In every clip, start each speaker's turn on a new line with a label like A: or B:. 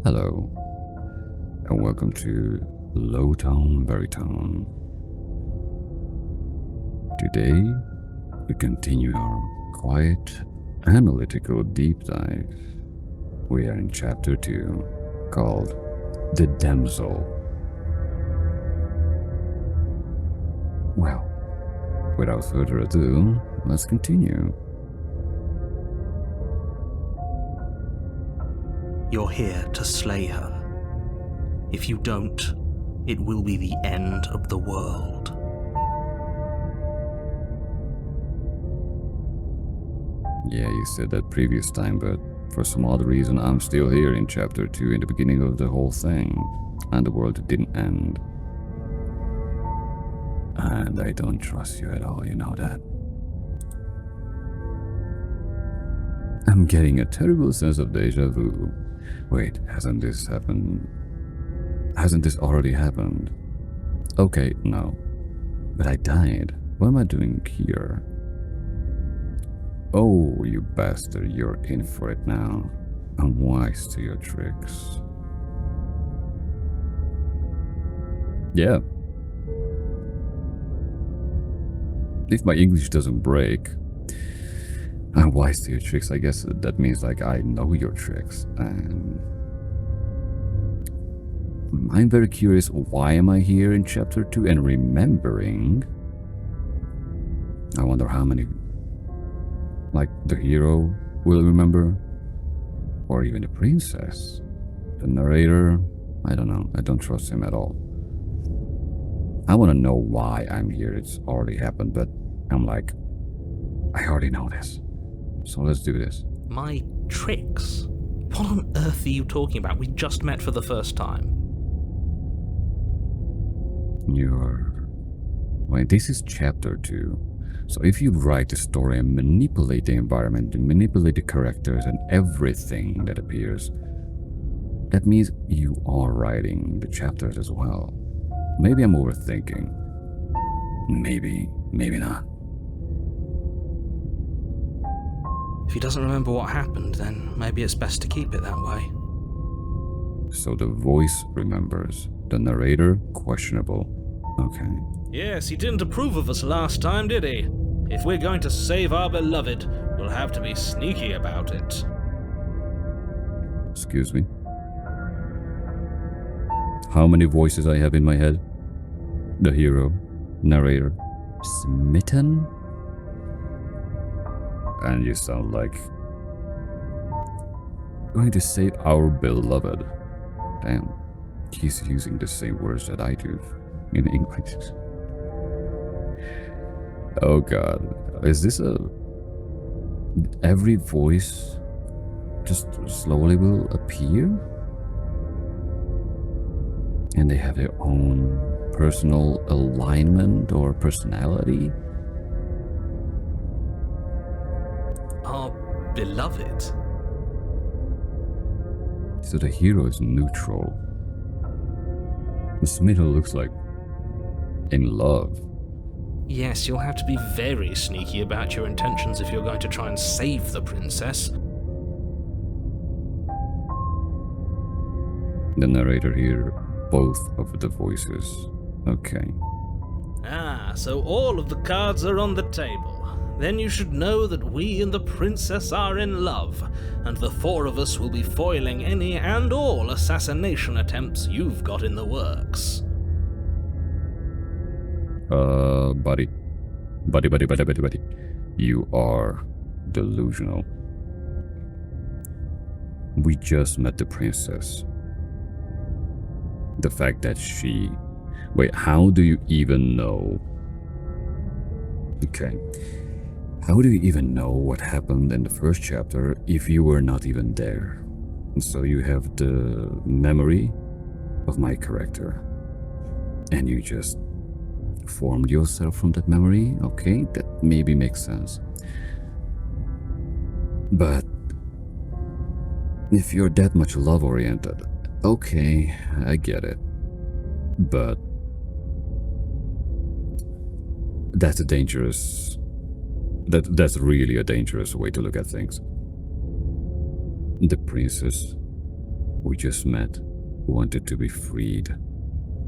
A: Hello, and welcome to LowToneBaritone. Today, we continue our quiet, analytical deep dive. We are in chapter 2, called The Damsel. Well, without further ado, let's continue.
B: You're here to slay her. If you don't, it will be the end of the world.
A: Yeah, you said that previous time, but for some odd reason I'm still here in chapter 2 in the beginning of the whole thing, and the world didn't end. And I don't trust you at all, you know that. I'm getting a terrible sense of deja vu. Wait, hasn't this happened? Hasn't this already happened? Okay, no. But I died. What am I doing here? Oh, you bastard, you're in for it now. I'm wise to your tricks. Yeah. If my English doesn't break, I'm wise to your tricks. I guess that means like I know your tricks. And I'm very curious, why am I here in chapter 2 and remembering? I wonder how many, like the hero will remember, or even the princess. The narrator, I don't know. I don't trust him at all. I want to know why I'm here. It's already happened, but I'm like, I already know this. So let's do this.
B: My tricks? What on earth are you talking about? We just met for the first time.
A: Wait, this is chapter 2. So if you write the story and manipulate the environment and manipulate the characters and everything that appears, that means you are writing the chapters as well. Maybe I'm overthinking. Maybe not.
B: If he doesn't remember what happened, then maybe it's best to keep it that way.
A: So the voice remembers. The narrator, questionable. Okay.
B: Yes, he didn't approve of us last time, did he? If we're going to save our beloved, we'll have to be sneaky about it.
A: Excuse me. How many voices I have in my head? The hero, narrator, Smitten? And you sound like going to save our beloved. Damn, he's using the same words that I do in English. Oh god, is this every voice just slowly will appear? And they have their own personal alignment or personality?
B: Our beloved?
A: So the hero is neutral. Smitten looks like in love.
B: Yes, you'll have to be very sneaky about your intentions if you're going to try and save the princess.
A: The narrator here, both of the voices. Okay.
B: Ah, so all of the cards are on the table. Then you should know that we and the princess are in love, and the four of us will be foiling any and all assassination attempts you've got in the works.
A: Buddy. You are delusional. We just met the princess. The fact that she... Wait, how do you even know? Okay. How do you even know what happened in the first chapter if you were not even there? So you have the memory of my character, and you just formed yourself from that memory? Okay, that maybe makes sense. But if you're that much love-oriented, okay, I get it. But that's a dangerous... That's really a dangerous way to look at things. The princess we just met who wanted to be freed,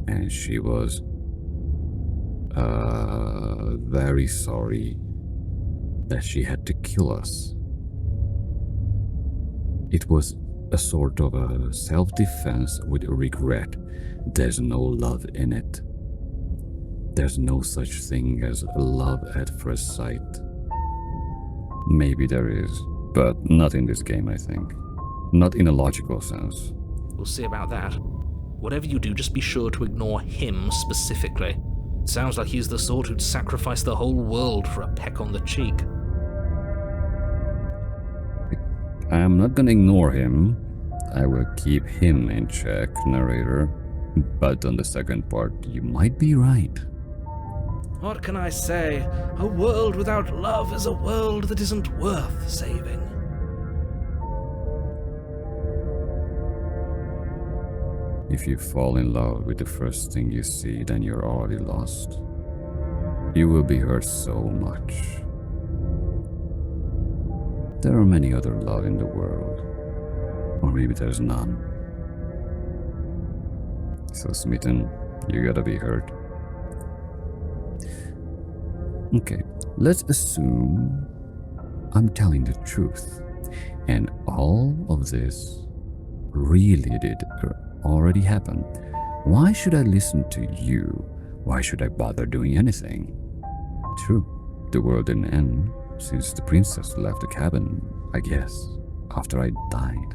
A: and she was very sorry that she had to kill us. It was a sort of a self-defense with regret. There's no love in it. There's no such thing as love at first sight. Maybe there is, but not in this game, I think. Not in a logical sense.
B: We'll see about that. Whatever you do, just be sure to ignore him specifically. It sounds like he's the sort who'd sacrifice the whole world for a peck on the cheek.
A: I'm not gonna ignore him. I will keep him in check, narrator. But on the second part, you might be right.
B: What can I say? A world without love is a world that isn't worth saving.
A: If you fall in love with the first thing you see, then you're already lost. You will be hurt so much. There are many other love in the world. Or maybe there's none. So Smitten, you gotta be hurt. Okay, let's assume I'm telling the truth. And all of this really did already happen. Why should I listen to you? Why should I bother doing anything? True, the world didn't end since the princess left the cabin, I guess, after I died.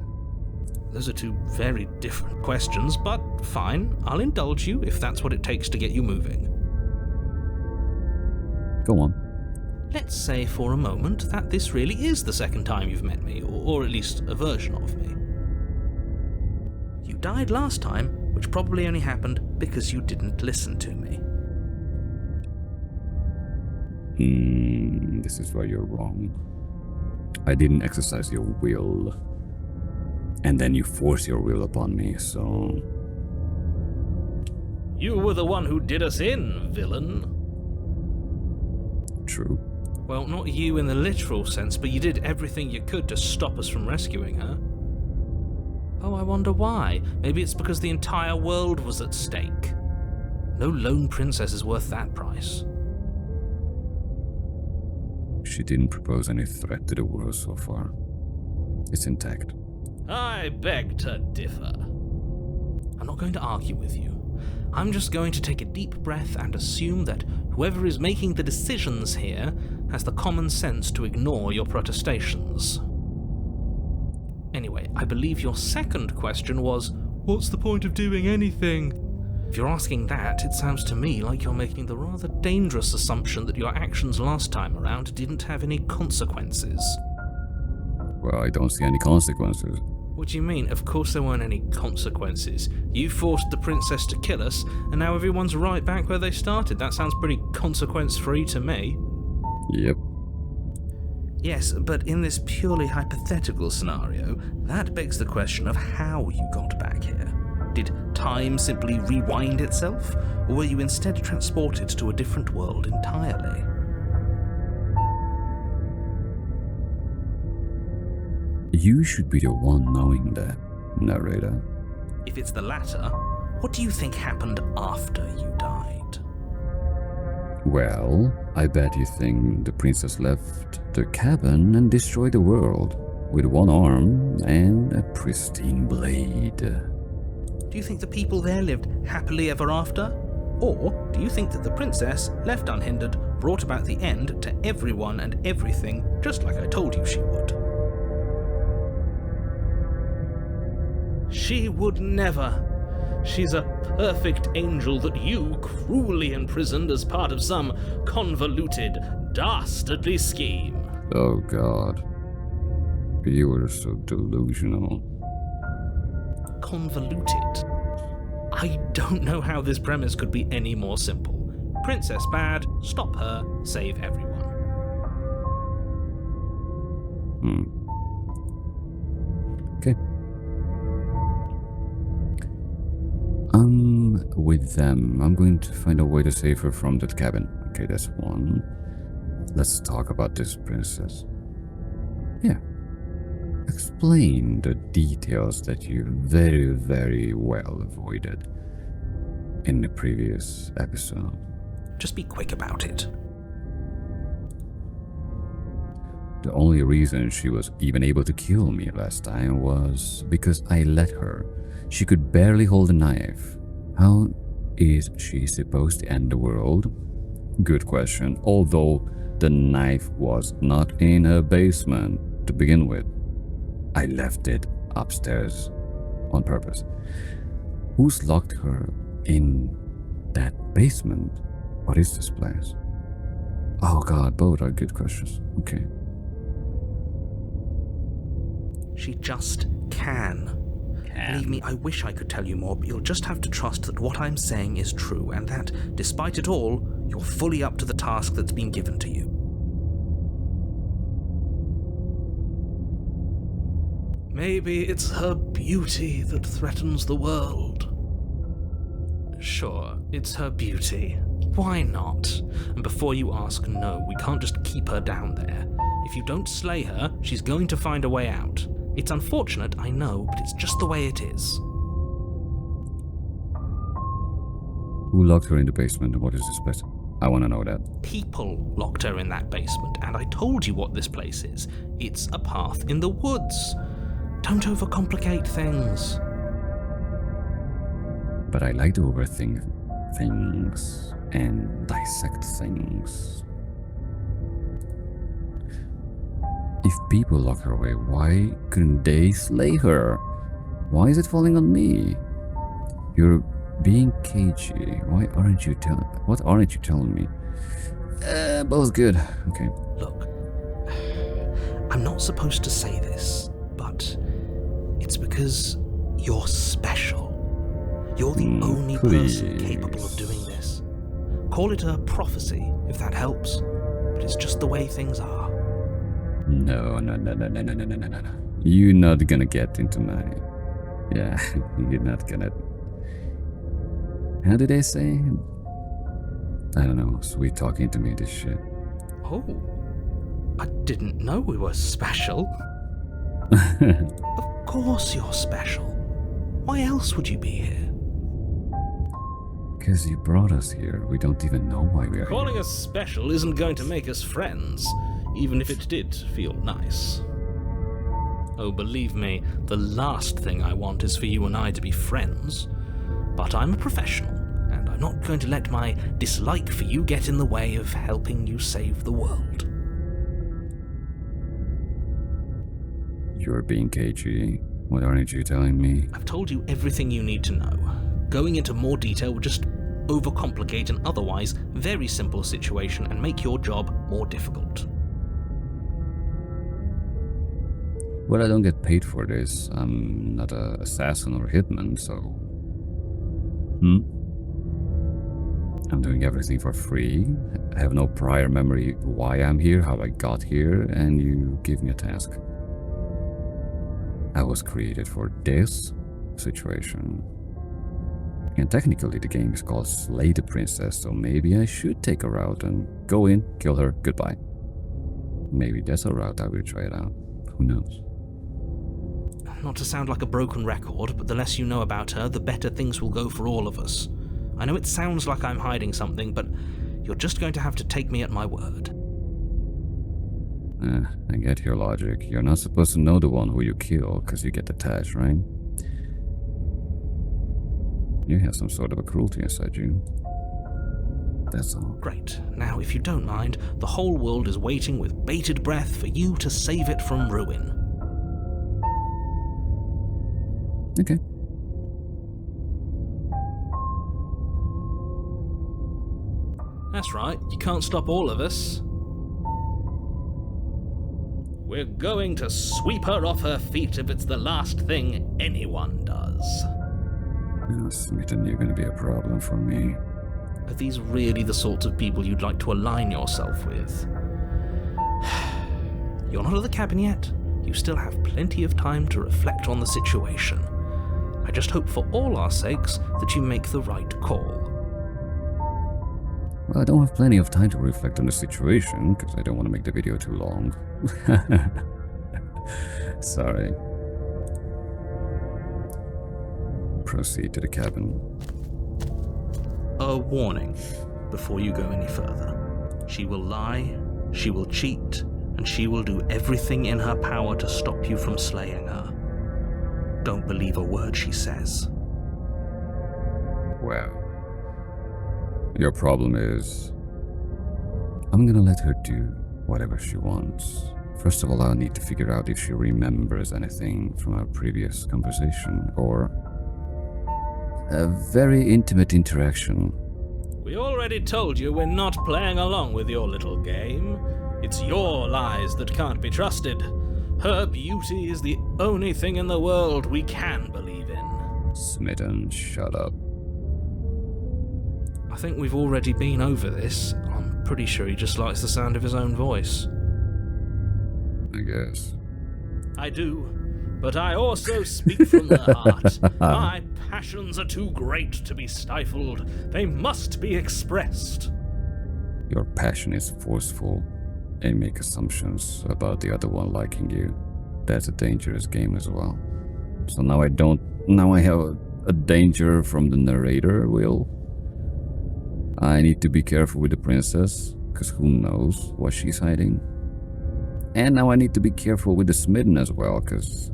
B: Those are two very different questions, but fine, I'll indulge you if that's what it takes to get you moving.
A: Go on.
B: Let's say for a moment that this really is the second time you've met me, or at least a version of me. You died last time, which probably only happened because you didn't listen to me.
A: This is where you're wrong. I didn't exercise your will. And then you force your will upon me, so...
B: You were the one who did us in, villain.
A: True.
B: Well, not you in the literal sense, but you did everything you could to stop us from rescuing her. Oh, I wonder why. Maybe it's because the entire world was at stake. No lone princess is worth that price.
A: She didn't propose any threat to the world so far. It's intact.
B: I beg to differ. I'm not going to argue with you. I'm just going to take a deep breath and assume that whoever is making the decisions here has the common sense to ignore your protestations. Anyway, I believe your second question was, what's the point of doing anything? If you're asking that, it sounds to me like you're making the rather dangerous assumption that your actions last time around didn't have any consequences.
A: Well, I don't see any consequences.
B: What do you mean? Of course there weren't any consequences. You forced the princess to kill us, and now everyone's right back where they started. That sounds pretty consequence-free to me.
A: Yep.
B: Yes, but in this purely hypothetical scenario, that begs the question of how you got back here. Did time simply rewind itself, or were you instead transported to a different world entirely?
A: You should be the one knowing that, narrator.
B: If it's the latter, what do you think happened after you died?
A: Well, I bet you think the princess left the cabin and destroyed the world with one arm and a pristine blade.
B: Do you think the people there lived happily ever after? Or do you think that the princess, left unhindered, brought about the end to everyone and everything, just like I told you she would? She would never. She's a perfect angel that you cruelly imprisoned as part of some convoluted, dastardly scheme.
A: Oh God. You were so delusional.
B: Convoluted? I don't know how this premise could be any more simple. Princess bad, stop her, save everyone.
A: Okay. With them. I'm going to find a way to save her from that cabin. Okay, that's one. Let's talk about this princess. Yeah. explain the details that you very, very well avoided in the previous episode?
B: Just be quick about it.
A: The only reason she was even able to kill me last time was because I let her. She could barely hold a knife. How is she supposed to end the world? Good question, although the knife was not in her basement to begin with. I left it upstairs on purpose. Who's locked her in that basement? What is this place? Oh god, both are good questions. Okay.
B: She just can. Believe me, I wish I could tell you more, but you'll just have to trust that what I'm saying is true, and that, despite it all, you're fully up to the task that's been given to you. Maybe it's her beauty that threatens the world. Sure, it's her beauty. Why not? And before you ask, no, we can't just keep her down there. If you don't slay her, she's going to find a way out. It's unfortunate, I know, but it's just the way it is.
A: Who locked her in the basement and what is this place? I want to know that.
B: People locked her in that basement, and I told you what this place is. It's a path in the woods. Don't overcomplicate things.
A: But I like to overthink things and dissect things. If people lock her away, why couldn't they slay her? Why is it falling on me? You're being cagey. Why aren't you telling? What aren't you telling me? Both good. Okay.
B: Look, I'm not supposed to say this, but it's because you're special. You're the only person capable of doing this. Call it a prophecy, if that helps, but it's just the way things are.
A: No. You're not gonna get into my... Yeah, you're not gonna... How did they say? I don't know, sweet talking to me, this shit.
B: Oh, I didn't know we were special. Of course you're special. Why else would you be here?
A: Because you brought us here. We don't even know why we are
B: Calling
A: here.
B: us special isn't going to make us friends, even if it did feel nice. Oh, believe me, the last thing I want is for you and I to be friends. But I'm a professional, and I'm not going to let my dislike for you get in the way of helping you save the world.
A: You're being cagey. What aren't you telling me?
B: I've told you everything you need to know. Going into more detail would just overcomplicate an otherwise very simple situation and make your job more difficult.
A: Well, I don't get paid for this. I'm not an assassin or hitman, so... I'm doing everything for free. I have no prior memory why I'm here, how I got here, and you give me a task. I was created for this situation. And technically the game is called Slay the Princess, so maybe I should take a route and go in, kill her, goodbye. Maybe that's a route I will try it out. Who knows?
B: Not to sound like a broken record, but the less you know about her, the better things will go for all of us. I know it sounds like I'm hiding something, but you're just going to have to take me at my word.
A: I get your logic. You're not supposed to know the one who you kill, because you get attached, right? You have some sort of a cruelty inside you. That's all.
B: Great. Now, if you don't mind, the whole world is waiting with bated breath for you to save it from ruin.
A: Okay.
B: That's right, you can't stop all of us. We're going to sweep her off her feet if it's the last thing anyone does.
A: Smitten, you're gonna be a problem for me.
B: Are these really the sorts of people you'd like to align yourself with? You're not at the cabin yet. You still have plenty of time to reflect on the situation. I just hope for all our sakes that you make the right call.
A: Well, I don't have plenty of time to reflect on the situation, because I don't want to make the video too long. Sorry. proceed to the cabin.
B: A warning before you go any further. She will lie, she will cheat, and she will do everything in her power to stop you from slaying her. Don't believe a word she says.
A: Well, your problem is I'm gonna let her do whatever she wants. First of all, I'll need to figure out if she remembers anything from our previous conversation or a very intimate interaction.
B: We already told you we're not playing along with your little game. It's your lies that can't be trusted. Her beauty is the only thing in the world we can believe in.
A: Smitten, shut up.
B: I think we've already been over this. I'm pretty sure he just likes the sound of his own voice.
A: I guess.
B: I do, but I also speak from the heart. My passions are too great to be stifled. They must be expressed.
A: Your passion is forceful and make assumptions about the other one liking you. That's a dangerous game as well. So now I have a danger from the narrator, Will. I need to be careful with the princess, because who knows what she's hiding. And now I need to be careful with the Smitten as well, because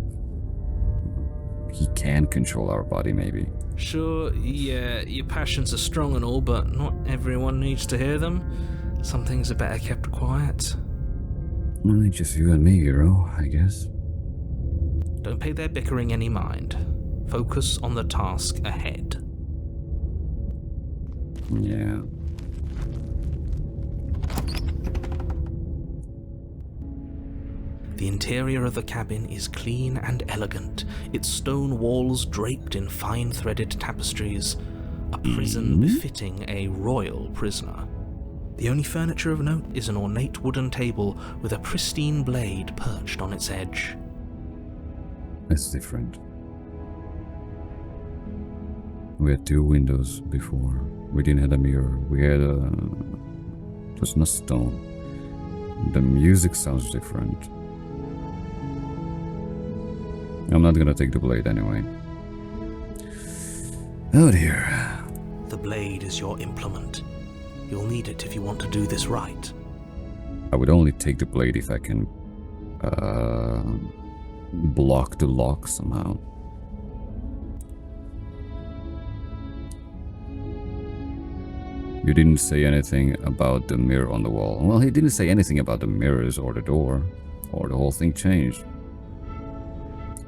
A: he can control our body, maybe.
B: Sure, yeah, your passions are strong and all, but not everyone needs to hear them. Some things are better kept quiet.
A: Only just you and me, hero, I guess.
B: Don't pay their bickering any mind. Focus on the task ahead.
A: Yeah.
B: The interior of the cabin is clean and elegant, its stone walls draped in fine threaded tapestries, a prison befitting a royal prisoner. The only furniture of note is an ornate wooden table with a pristine blade perched on its edge.
A: It's different. We had 2 windows before. We didn't have a mirror. We had it was not stone. The music sounds different. I'm not gonna take the blade anyway. Oh dear.
B: The blade is your implement. You'll need it if you want to do this right.
A: I would only take the blade if I can block the lock somehow. You didn't say anything about the mirror on the wall. Well, he didn't say anything about the mirrors or the door, or the whole thing changed.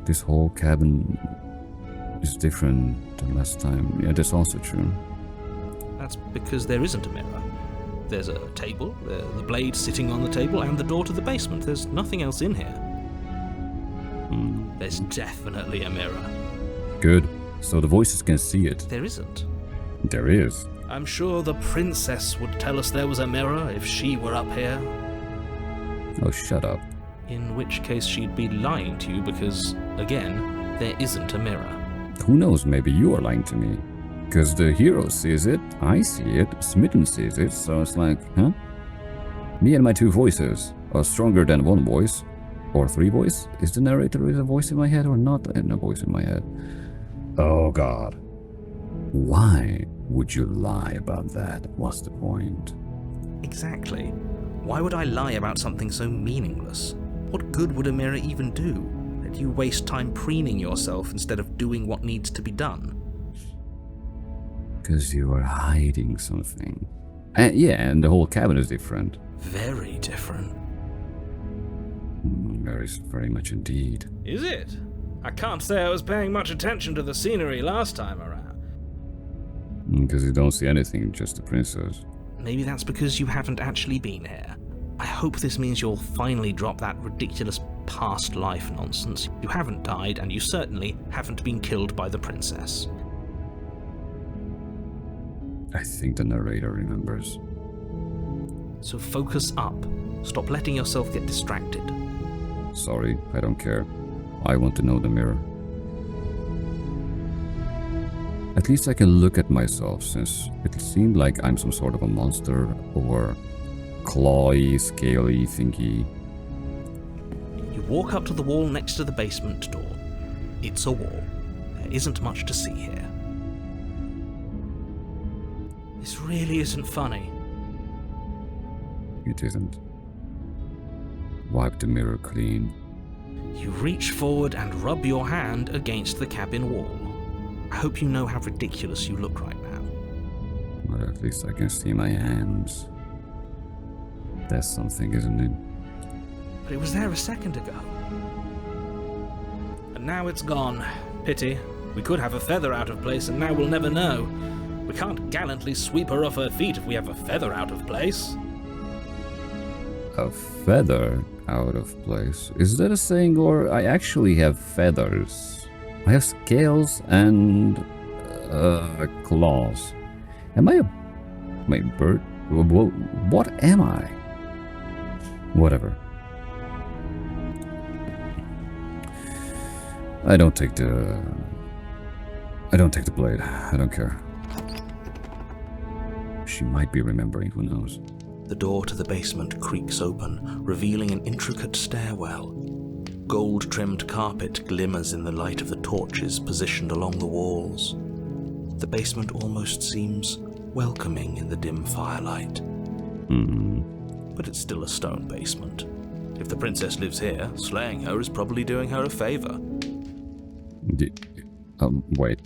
A: This whole cabin is different than last time. Yeah, that's also true.
B: That's because there isn't a mirror. There's a table, the blade sitting on the table, and the door to the basement. There's nothing else in here. There's definitely a mirror.
A: Good. So the voices can see it.
B: There isn't.
A: There is.
B: I'm sure the princess would tell us there was a mirror if she were up here.
A: Oh, shut up.
B: In which case she'd be lying to you because, again, there isn't a mirror.
A: Who knows, maybe you are lying to me. Because the hero sees it, I see it, Smitten sees it, so it's like, huh? Me and my 2 voices are stronger than 1 voice. Or 3 voice? Is the narrator a voice in my head or not a voice in my head? Oh god. Why would you lie about that? What's the point?
B: Exactly. Why would I lie about something so meaningless? What good would a mirror even do? That you waste time preening yourself instead of doing what needs to be done?
A: Because you are hiding something. And yeah, and the whole cabin is different.
B: Very different.
A: Very much indeed.
B: Is it? I can't say I was paying much attention to the scenery last time around.
A: Because you don't see anything, just the princess.
B: Maybe that's because you haven't actually been here. I hope this means you'll finally drop that ridiculous past life nonsense. You haven't died, and you certainly haven't been killed by the princess.
A: I think the narrator remembers.
B: So focus up. Stop letting yourself get distracted.
A: Sorry, I don't care. I want to know the mirror. At least I can look at myself, since it seemed like I'm some sort of a monster or clawy, scaly thingy.
B: You walk up to the wall next to the basement door. It's a wall. There isn't much to see here. This really isn't funny.
A: It isn't. Wipe the mirror clean.
B: You reach forward and rub your hand against the cabin wall. I hope you know how ridiculous you look right now.
A: But at least I can see my hands. That's something, isn't it?
B: But it was there a second ago. And now it's gone. Pity. We could have a feather out of place and now we'll never know. We can't gallantly sweep her off her feet if we have a feather out of place.
A: A feather out of place? Is that a saying, or I actually have feathers? I have scales and claws. Am I a bird? Well, what am I? Whatever. I don't take the blade. I don't care. She might be remembering, who knows.
B: The door to the basement creaks open, revealing an intricate stairwell. Gold-trimmed carpet glimmers in the light of the torches positioned along the walls. The basement almost seems welcoming in the dim firelight. But it's still a stone basement. If the princess lives here, slaying her is probably doing her a favor.
A: Wait.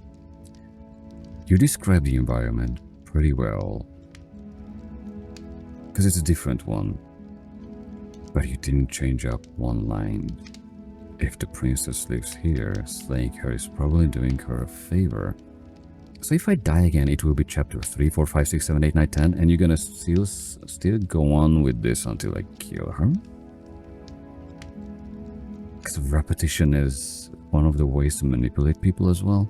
A: You describe the environment pretty well. Because it's a different one. But you didn't change up one line. If the princess lives here, slaying her is probably doing her a favor. So if I die again, it will be chapter 3, 4, 5, 6, 7, 8, 9, 10, and you're gonna still go on with this until I kill her? Because repetition is one of the ways to manipulate people as well.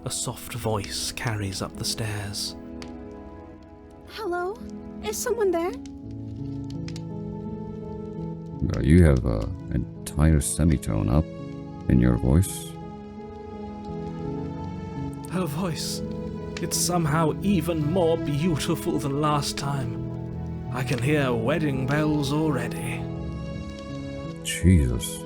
B: A soft voice carries up the stairs.
C: Hello? Is someone there?
A: You have an entire semitone up in your voice.
B: Her voice. It's somehow even more beautiful than last time. I can hear wedding bells already.
A: Jesus.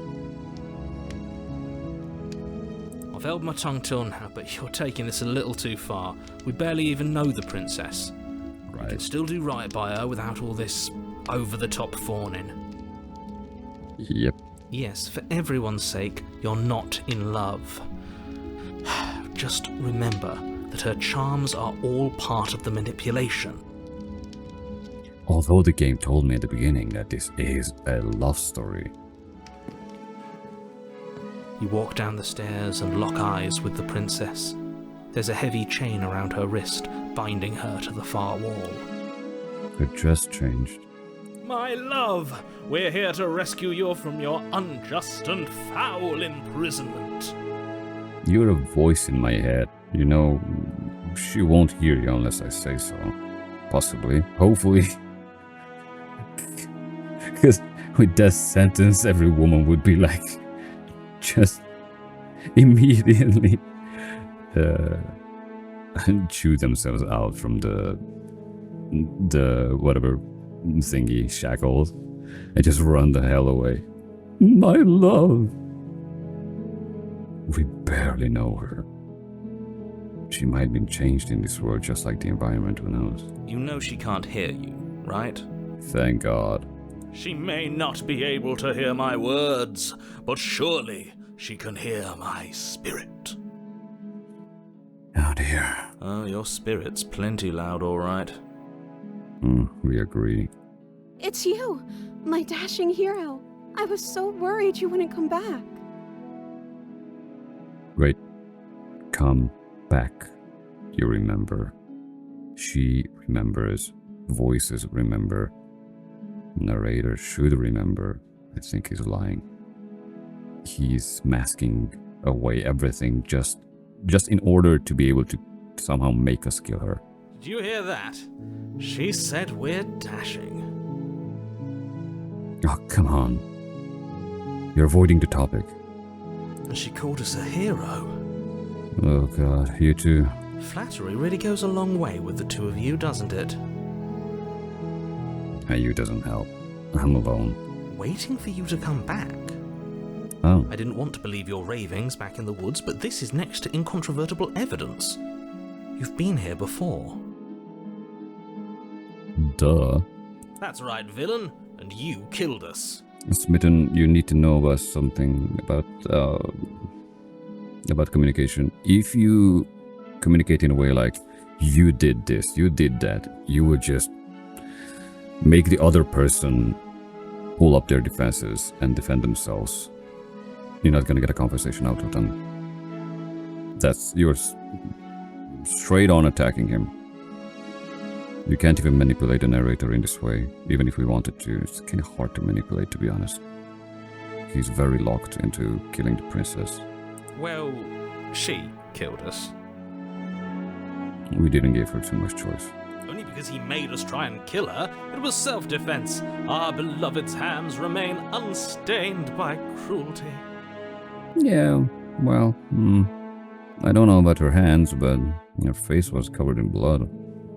B: I've held my tongue till now, but you're taking this a little too far. We barely even know the princess.
A: Right.
B: We can still do right by her without all this over-the-top fawning.
A: Yep.
B: Yes, for everyone's sake, you're not in love. Just remember that her charms are all part of the manipulation.
A: Although the game told me at the beginning that this is a love story.
B: You walk down the stairs and lock eyes with the princess. There's a heavy chain around her wrist, binding her to the far wall.
A: Her dress changed.
B: My love, we're here to rescue you from your unjust and foul imprisonment.
A: You're a voice in my head. You know, she won't hear you unless I say so. Possibly. Hopefully. Because with that sentence, every woman would be like, just immediately chew themselves out from the whatever thingy shackles and just run the hell away. My love. We barely know her. She might have been changed in this world just like the environment, who knows?
B: You know she can't hear you, right?
A: Thank God.
B: She may not be able to hear my words, but surely she can hear my spirit.
A: Oh dear.
B: Oh, your spirit's plenty loud, all right.
A: We agree.
C: It's you, my dashing hero. I was so worried you wouldn't come back.
A: Wait. Come back. You remember. She remembers. Voices remember. Narrator should remember. I think he's lying. He's masking away everything just in order to be able to somehow make us kill her.
B: Did you hear that? She said we're dashing.
A: Oh, come on. You're avoiding the topic.
B: And she called us a hero.
A: Oh God, you too.
B: Flattery really goes a long way with the two of you, doesn't it?
A: And you doesn't help. I'm alone.
B: Waiting for you to come back.
A: Oh,
B: I didn't want to believe your ravings back in the woods, but this is next to incontrovertible evidence. You've been here before.
A: duh.
B: That's right, villain, and you killed us.
A: Smitten, you need to know about something about communication. If you communicate in a way like, you did this, you did that, you would just make the other person pull up their defenses and defend themselves. You're not gonna get a conversation out of them. You're straight on attacking him. You can't even manipulate a narrator in this way, even if we wanted to. It's kind of hard to manipulate, to be honest. He's very locked into killing the princess.
B: Well, she killed us.
A: We didn't give her too much choice.
B: Only because he made us try and kill her. It was self-defense. Our beloved's hands remain unstained by cruelty.
A: Yeah, well, I don't know about her hands, but her face was covered in blood.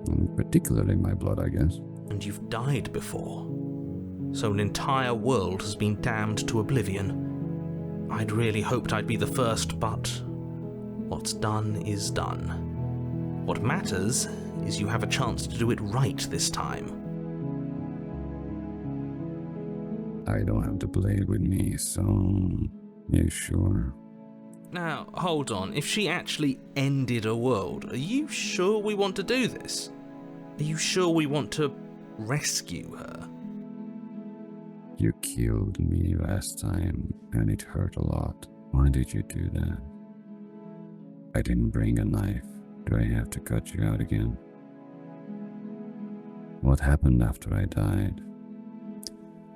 A: And particularly my blood, I guess.
B: And you've died before. So an entire world has been damned to oblivion. I'd really hoped I'd be the first, but what's done is done. What matters is you have a chance to do it right this time.
A: I don't have the blade with me, so... You sure?
B: Now, hold on. If she actually ended a world, are you sure we want to do this? Are you sure we want to rescue her?
A: You killed me last time, and it hurt a lot. Why did you do that? I didn't bring a knife. Do I have to cut you out again? What happened after I died?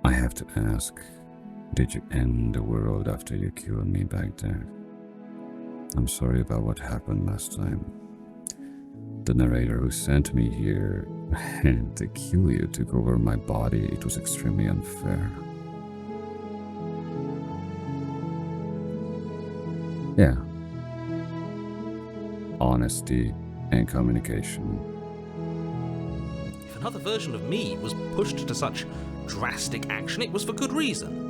A: I have to ask, did you end the world after you killed me back there? I'm sorry about what happened last time. The narrator who sent me here to kill you took over my body. It was extremely unfair. Yeah. Honesty and communication.
B: If another version of me was pushed to such drastic action, it was for good reason.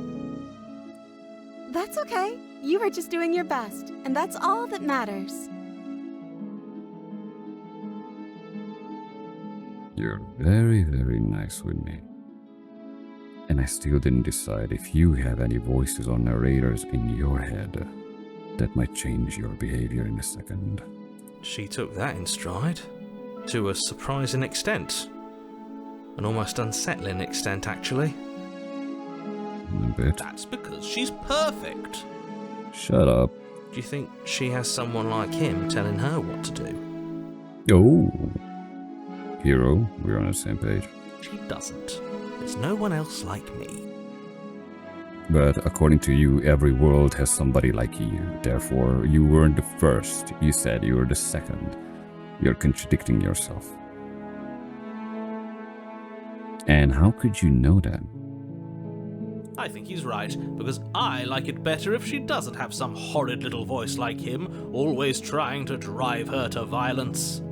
C: That's okay. You were just doing your best, and that's all that matters.
A: You're very, very nice with me. And I still didn't decide if you have any voices or narrators in your head that might change your behavior in a second.
B: She took that in stride. To a surprising extent. An almost unsettling extent, actually.
A: A bit.
B: That's because she's perfect.
A: Shut up.
B: Do you think she has someone like him telling her what to do?
A: Oh. Hero, we're on the same page.
B: She doesn't. There's no one else like me.
A: But according to you, every world has somebody like you. Therefore, you weren't the first. You said you were the second. You're contradicting yourself. And how could you know that?
B: I think he's right, because I like it better if she doesn't have some horrid little voice like him, always trying to drive her to violence.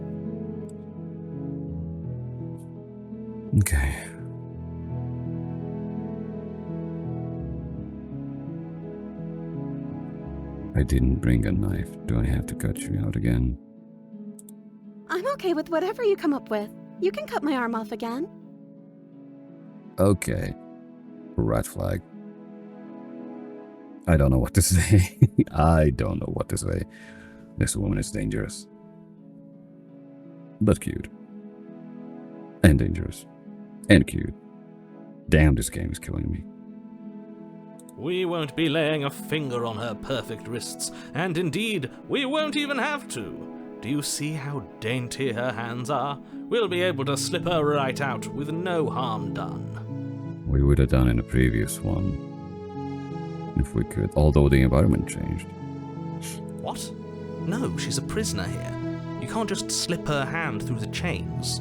A: Okay. I didn't bring a knife. Do I have to cut you out again?
C: I'm okay with whatever you come up with. You can cut my arm off again.
A: Okay. Red flag. I don't know what to say. I don't know what to say. This woman is dangerous. But cute. And dangerous. And cute. Damn, this game is killing me.
B: We won't be laying a finger on her perfect wrists, and indeed, we won't even have to. Do you see how dainty her hands are? We'll be able to slip her right out with no harm done.
A: We would have done in the previous one. If we could, although the environment changed.
B: What? No, she's a prisoner here. You can't just slip her hand through the chains.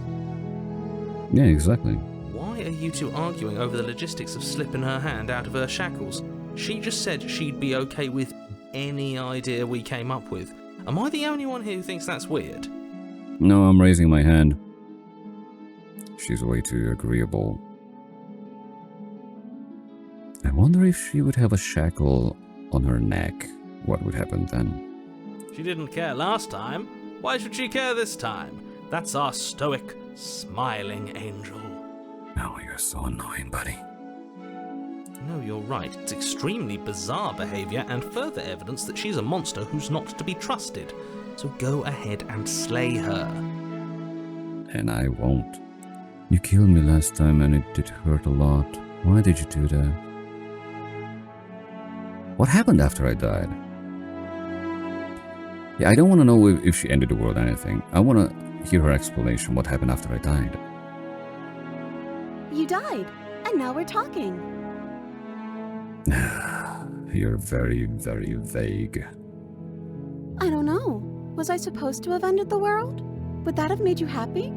A: Yeah, exactly.
B: Why are you two arguing over the logistics of slipping her hand out of her shackles? She just said she'd be okay with any idea we came up with. Am I the only one here who thinks that's weird?
A: No, I'm raising my hand. She's way too agreeable. I wonder if she would have a shackle on her neck, what would happen then?
B: She didn't care last time. Why should she care this time? That's our stoic, smiling angel.
A: Oh, you're so annoying, buddy.
B: No, you're right. It's extremely bizarre behavior and further evidence that she's a monster who's not to be trusted. So go ahead and slay her.
A: And I won't. You killed me last time and it did hurt a lot. Why did you do that? What happened after I died? Yeah, I don't want to know if she ended the world or anything. I want to hear her explanation what happened after I died.
C: You died, and now we're talking.
A: You're very, very vague.
C: I don't know. Was I supposed to have ended the world? Would that have made you happy?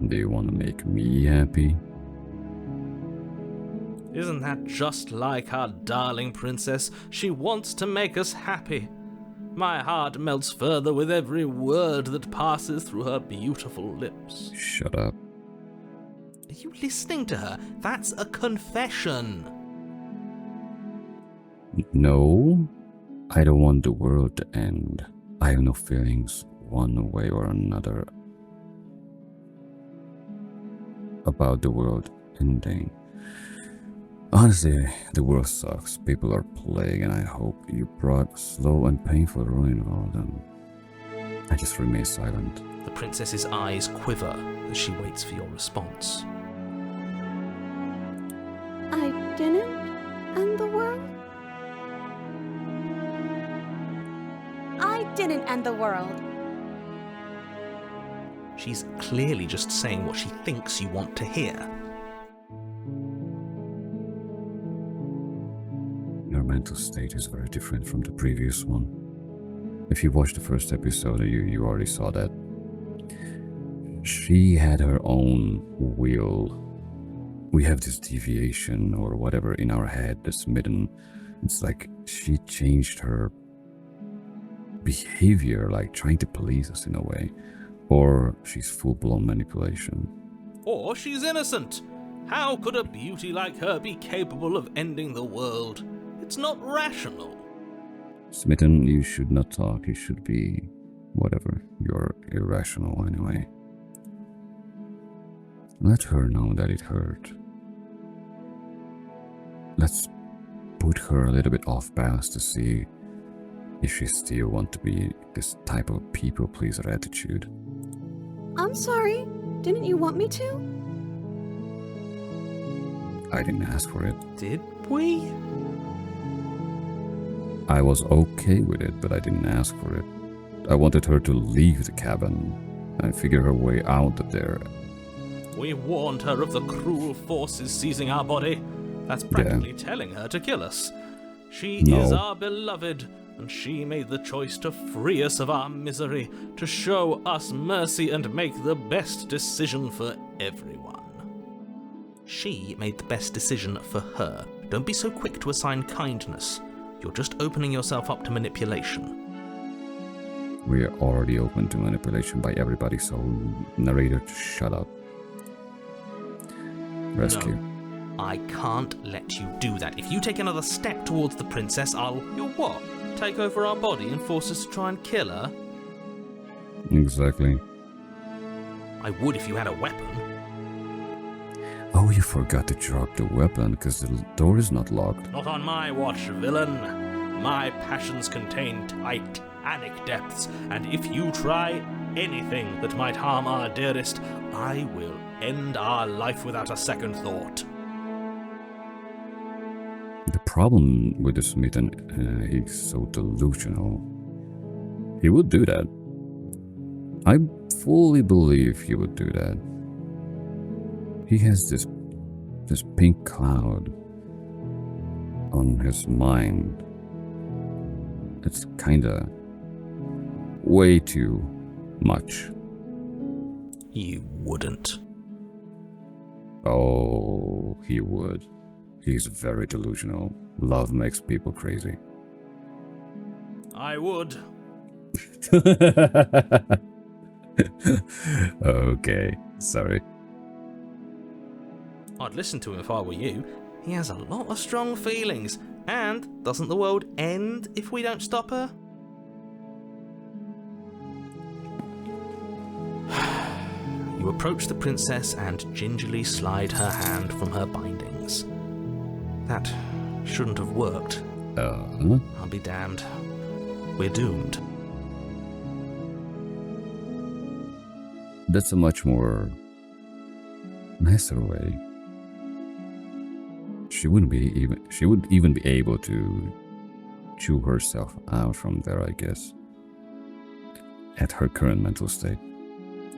A: Do you want to make me happy?
B: Isn't that just like our darling princess? She wants to make us happy. My heart melts further with every word that passes through her beautiful lips.
A: Shut up.
B: Are you listening to her? That's a confession.
A: No, I don't want the world to end. I have no feelings one way or another about the world ending. Honestly, the world sucks. People are plague, and I hope you brought slow and painful ruin on all of them. I just remain silent.
B: The princess's eyes quiver as she waits for your response.
C: I didn't end the world? I didn't end the world.
B: She's clearly just saying what she thinks you want to hear.
A: Your mental state is very different from the previous one. If you watched the first episode, you already saw that. She had her own will. We have this deviation or whatever in our head, the Smitten. It's like she changed her behavior, like trying to please us in a way. Or she's full-blown manipulation.
B: Or she's innocent. How could a beauty like her be capable of ending the world? It's not rational.
A: Smitten, you should not talk. You should be whatever. You're irrational anyway. Let her know that it hurt. Let's put her a little bit off balance to see if she still wants to be this type of people pleaser attitude.
C: I'm sorry. Didn't you want me to?
A: I didn't ask for it.
B: Did we?
A: I was okay with it, but I didn't ask for it. I wanted her to leave the cabin and figure her way out of there.
B: We warned her of the cruel forces seizing our body. That's practically telling her to kill us. She is our beloved, and she made the choice to free us of our misery, to show us mercy and make the best decision for everyone. She made the best decision for her. Don't be so quick to assign kindness. You're just opening yourself up to manipulation.
A: We are already open to manipulation by everybody, so narrator, just shut up. Rescue.
B: No, I can't let you do that. If you take another step towards the princess, You'll what? Take over our body and force us to try and kill her?
A: Exactly.
B: I would if you had a weapon.
A: Oh, you forgot to drop the weapon because the door is not locked.
B: Not on my watch, villain. My passions contain titanic depths, and if you try anything that might harm our dearest, I will end our life without a second thought.
A: The problem with the Smitten, he's so delusional. He would do that. I fully believe he would do that. He has this pink cloud on his mind. It's kinda way too much.
B: You wouldn't.
A: Oh, he would. He's very delusional. Love makes people crazy.
B: I would.
A: Okay, sorry.
B: I'd listen to him if I were you. He has a lot of strong feelings. And doesn't the world end if we don't stop her? You approach the princess and gingerly slide her hand from her bindings. That shouldn't have worked. I'll be damned. We're doomed.
A: That's a much more nicer way. She would even be able to chew herself out from there, I guess. At her current mental state.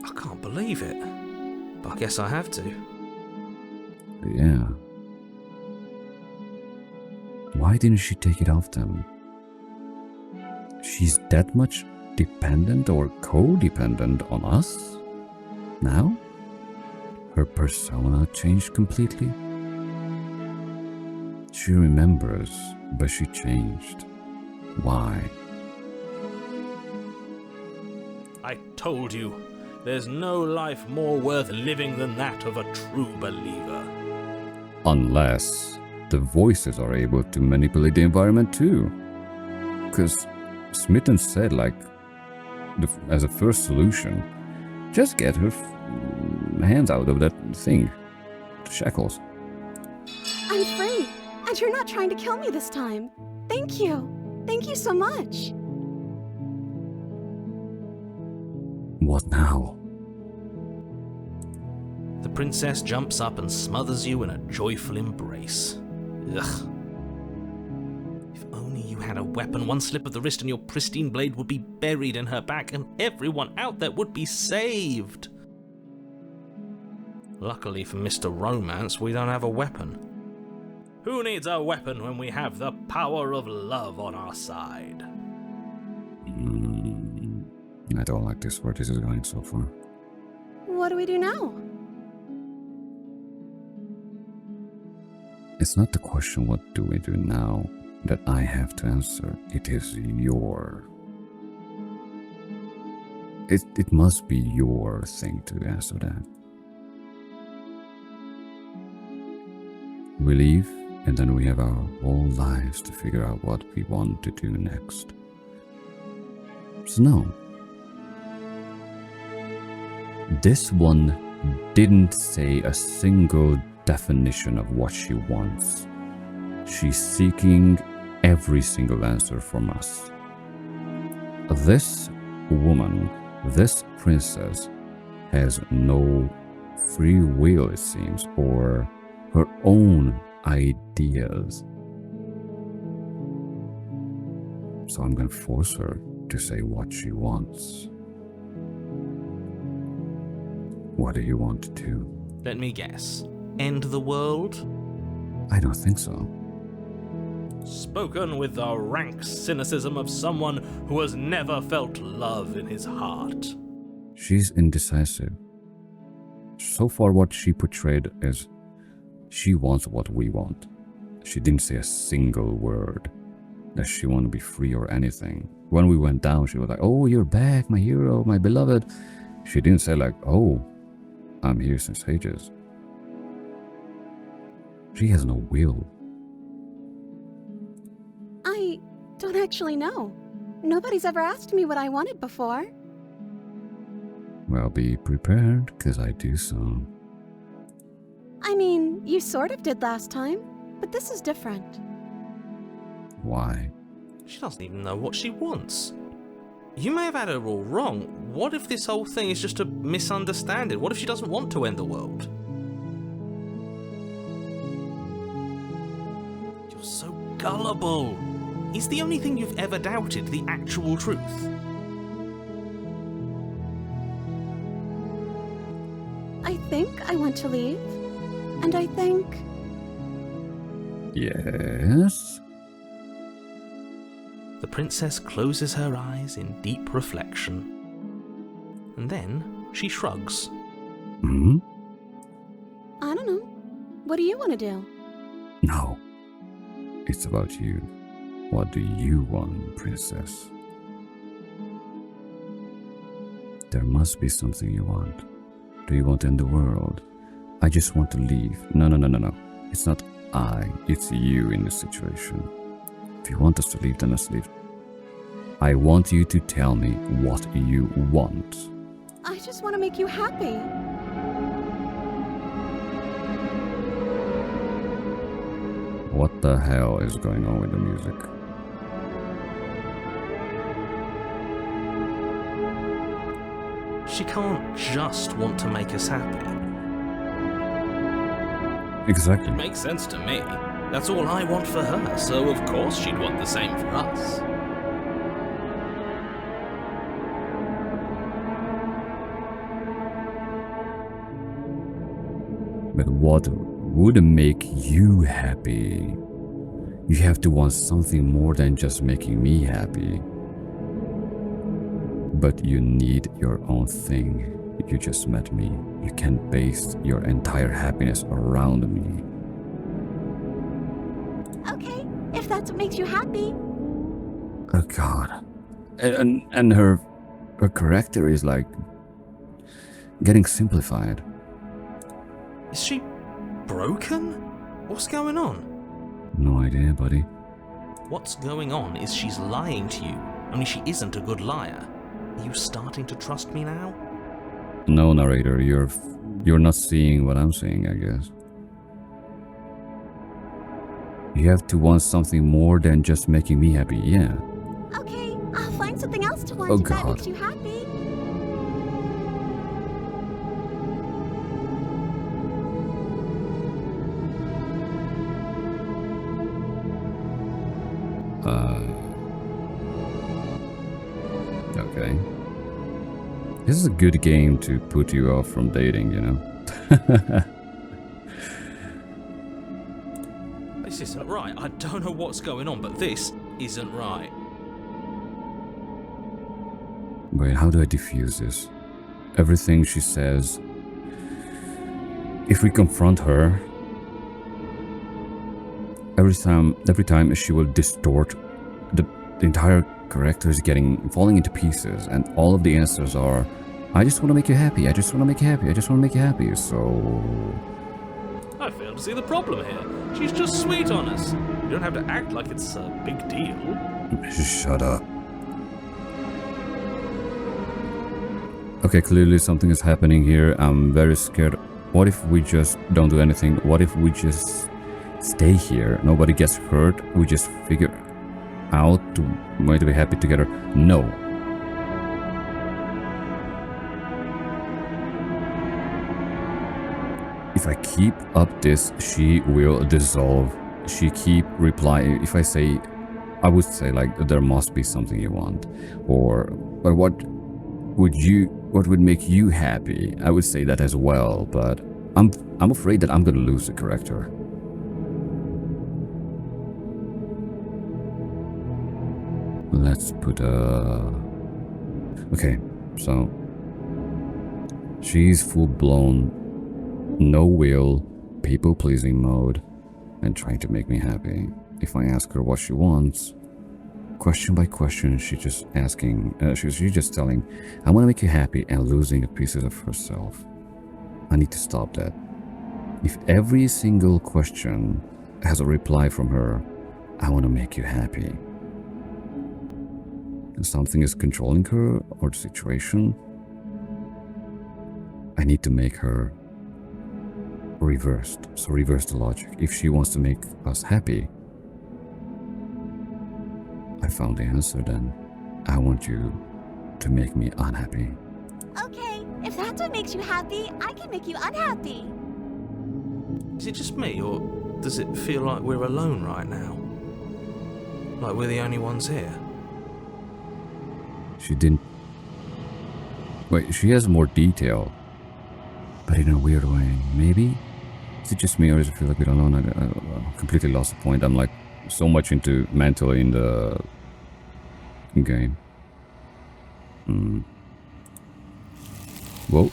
B: I can't believe it. But I guess I have to.
A: Yeah. Why didn't she take it off them? She's that much dependent or codependent on us? Now? Her persona changed completely? She remembers, but she changed. Why?
B: I told you, there's no life more worth living than that of a true believer.
A: Unless the voices are able to manipulate the environment too. Because Smitten said, like, as a first solution, just get her hands out of that thing. The shackles.
C: I'm free, and you're not trying to kill me this time. Thank you. Thank you so much.
A: What now?
B: The princess jumps up and smothers you in a joyful embrace. Ugh. If only you had a weapon, one slip of the wrist and your pristine blade would be buried in her back and everyone out there would be saved. Luckily for Mr. Romance, we don't have a weapon. Who needs a weapon when we have the power of love on our side?
A: I don't like this where this is going so far.
C: What do we do now?
A: It's not the question, what do we do now, that I have to answer. It is your... It must be your thing to answer that. We leave, and then we have our whole lives to figure out what we want to do next. So no. This one didn't say a single definition of what she wants. She's seeking every single answer from us. This woman, this princess, has no free will, it seems, or her own ideas. So I'm going to force her to say what she wants. What do you want to do?
B: Let me guess. End the world?
A: I don't think so.
B: Spoken with the rank cynicism of someone who has never felt love in his heart.
A: She's indecisive. So far what she portrayed is she wants what we want. She didn't say a single word that she wanted to be free or anything. When we went down, she was like, oh, you're back, my hero, my beloved. She didn't say like, oh, I'm here since ages. She has no will.
C: I don't actually know. Nobody's ever asked me what I wanted before.
A: Well, be prepared, because I do so.
C: I mean, you sort of did last time, but this is different.
A: Why?
B: She doesn't even know what she wants. You may have had her all wrong. What if this whole thing is just a misunderstanding? What if she doesn't want to end the world? You're so gullible. Is the only thing you've ever doubted the actual truth?
C: I think I want to leave, and I think...
A: Yes?
B: The princess closes her eyes in deep reflection. And then she shrugs.
A: Hmm?
C: I don't know. What do you want to do?
A: No. It's about you. What do you want, princess? There must be something you want. Do you want to end the world? I just want to leave. No. It's not it's you in this situation. If you want us to leave, then let's leave. I want you to tell me what you want.
C: I just want to make you happy.
A: What the hell is going on with the music?
B: She can't just want to make us happy.
A: Exactly.
B: It makes sense to me. That's all I want for her, so of course she'd want the same for us.
A: But what would make you happy? You have to want something more than just making me happy. But you need your own thing. You just met me. You can't base your entire happiness around me.
C: Okay, if that's what makes you happy.
A: Oh God. And her character is like getting simplified.
B: Is she broken? What's going on?
A: No idea, buddy.
B: What's going on is she's lying to you, only she isn't a good liar. Are you starting to trust me now?
A: No, narrator, you're not seeing what I'm seeing, I guess. You have to want something more than just making me happy, yeah.
C: Okay, I'll find something else to want
A: Oh,
C: if that
A: God.
C: makes you happy.
A: Okay. This is a good game to put you off from dating, you know?
B: This isn't right. I don't know what's going on, but this isn't right.
A: Wait, how do I diffuse this? Everything she says, if we confront her, every time she will distort the entire character is falling into pieces, and all of the answers are, I just want to make you happy, I just want to make you happy, I just want to make you happy. So
B: I fail to see the problem here. She's just sweet on us. You don't have to act like it's a big deal.
A: shut up. Okay, clearly something is happening here. I'm very scared. What if we just don't do anything? What if we just stay here? Nobody gets hurt. We just figure out to be happy together. No. If I keep up this, she will dissolve. She keep replying. If I say, I would say like, there must be something you want, but what would make you happy? I would say that as well, but I'm afraid that I'm gonna lose the character. Let's put okay, so she's full-blown no will, people-pleasing mode, and trying to make me happy. If I ask her what she wants, question by question, she's just asking, she's just telling, I want to make you happy, and losing the pieces of herself. I need to stop that. If every single question has a reply from her, I want to make you happy, and something is controlling her or the situation, I need to make her reversed. So reverse the logic. If she wants to make us happy, I found the answer. Then I want you to make me unhappy.
C: Okay, if that's what makes you happy, I can make you unhappy.
B: Is it just me, or does it feel like we're alone right now? Like we're the only ones here?
A: She didn't... Wait, she has more detail, but in a weird way. Maybe? Is it just me, or does it feel like we don't know? I completely lost the point. I'm like so much into mentally in the game. Whoa.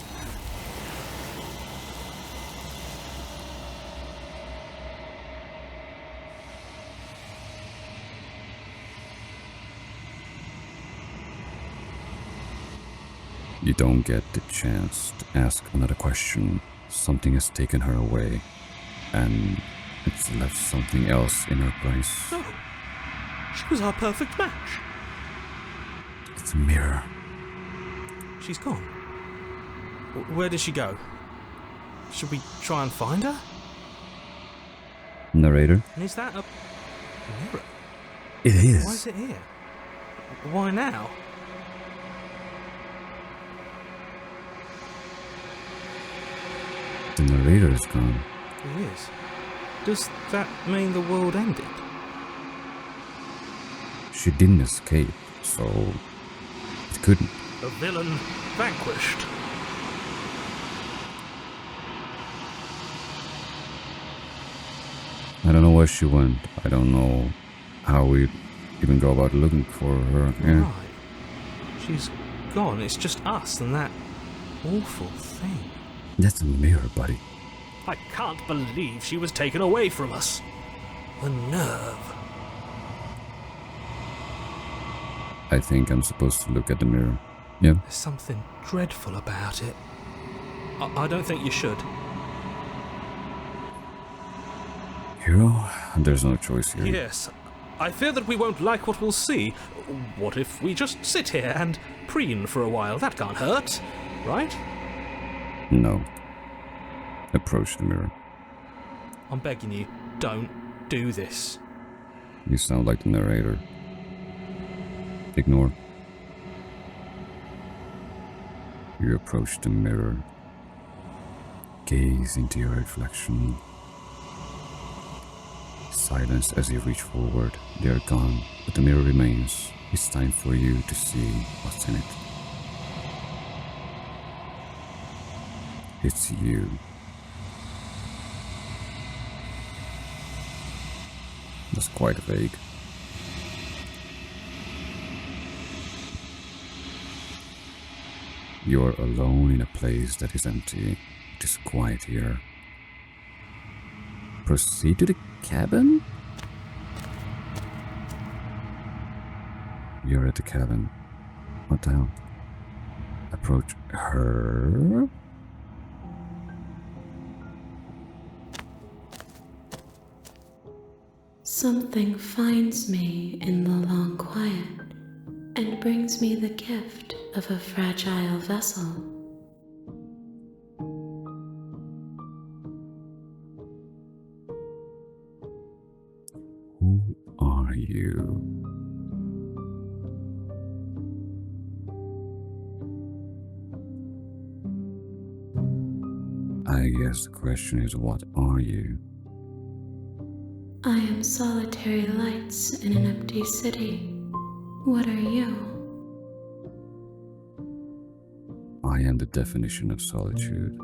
A: You don't get the chance to ask another question. Something has taken her away, and It's left something else in her place.
B: Oh, she was our perfect match.
A: It's a mirror.
B: She's gone. Where did she go? Should we try and find her?
A: Narrator?
B: And is that a mirror?
A: It is.
B: Why is it here? Why now?
A: The narrator is gone.
B: It is. Does that mean the world ended?
A: She didn't escape, so it couldn't.
B: A villain vanquished.
A: I don't know where she went. I don't know how we even go about looking for her. Yeah.
B: Right. She's gone. It's just us and that awful thing.
A: That's a mirror, buddy.
B: I can't believe she was taken away from us. The nerve.
A: I think I'm supposed to look at the mirror. Yeah.
B: There's something dreadful about it. I don't think you should.
A: Hero? There's no choice here.
B: Yes. I fear that we won't like what we'll see. What if we just sit here and preen for a while? That can't hurt, right?
A: No. Approach the mirror.
B: I'm begging you, don't do this.
A: You sound like the narrator. Ignore. You approach the mirror. Gaze into your reflection. Silence as you reach forward. They are gone, but the mirror remains. It's time for you to see what's in it. It's you. That's quite vague. You're alone in a place that is empty. It is quiet here. Proceed to the cabin? You're at the cabin. What the hell? Approach her?
D: Something finds me in the long quiet and brings me the gift of a fragile vessel.
A: Who are you? I guess the question is, what are you?
D: I am solitary lights in an empty city. What are you?
A: I am the definition of solitude.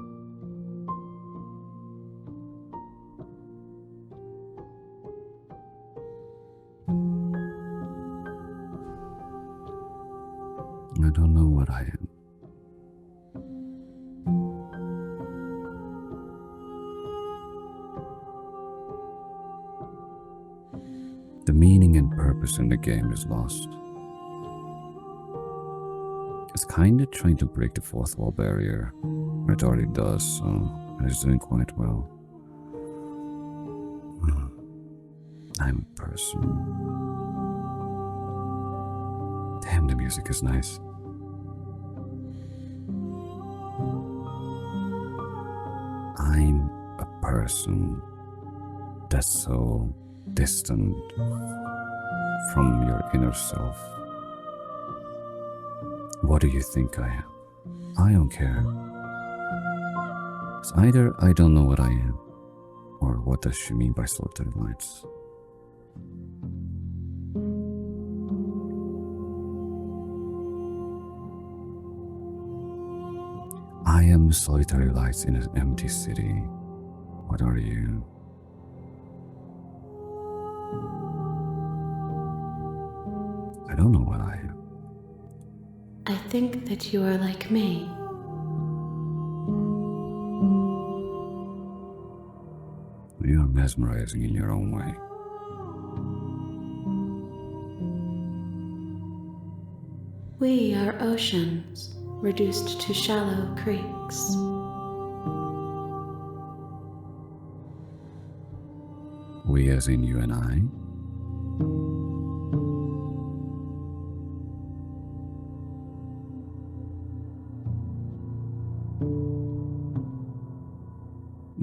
A: I don't know what I am. The meaning and purpose in the game is lost. It's kinda trying to break the fourth wall barrier. It already does, so it's doing quite well. I'm a person. Damn, the music is nice. I'm a person that's so distant from your inner self. What do you think I am? I don't care. It's either I don't know what I am, or what does she mean by solitary lights? I am solitary lights in an empty city. What are you? I don't know what I am.
D: I think that you are like me.
A: You are mesmerizing in your own way.
D: We are oceans, reduced to shallow creeks.
A: We as in you and I?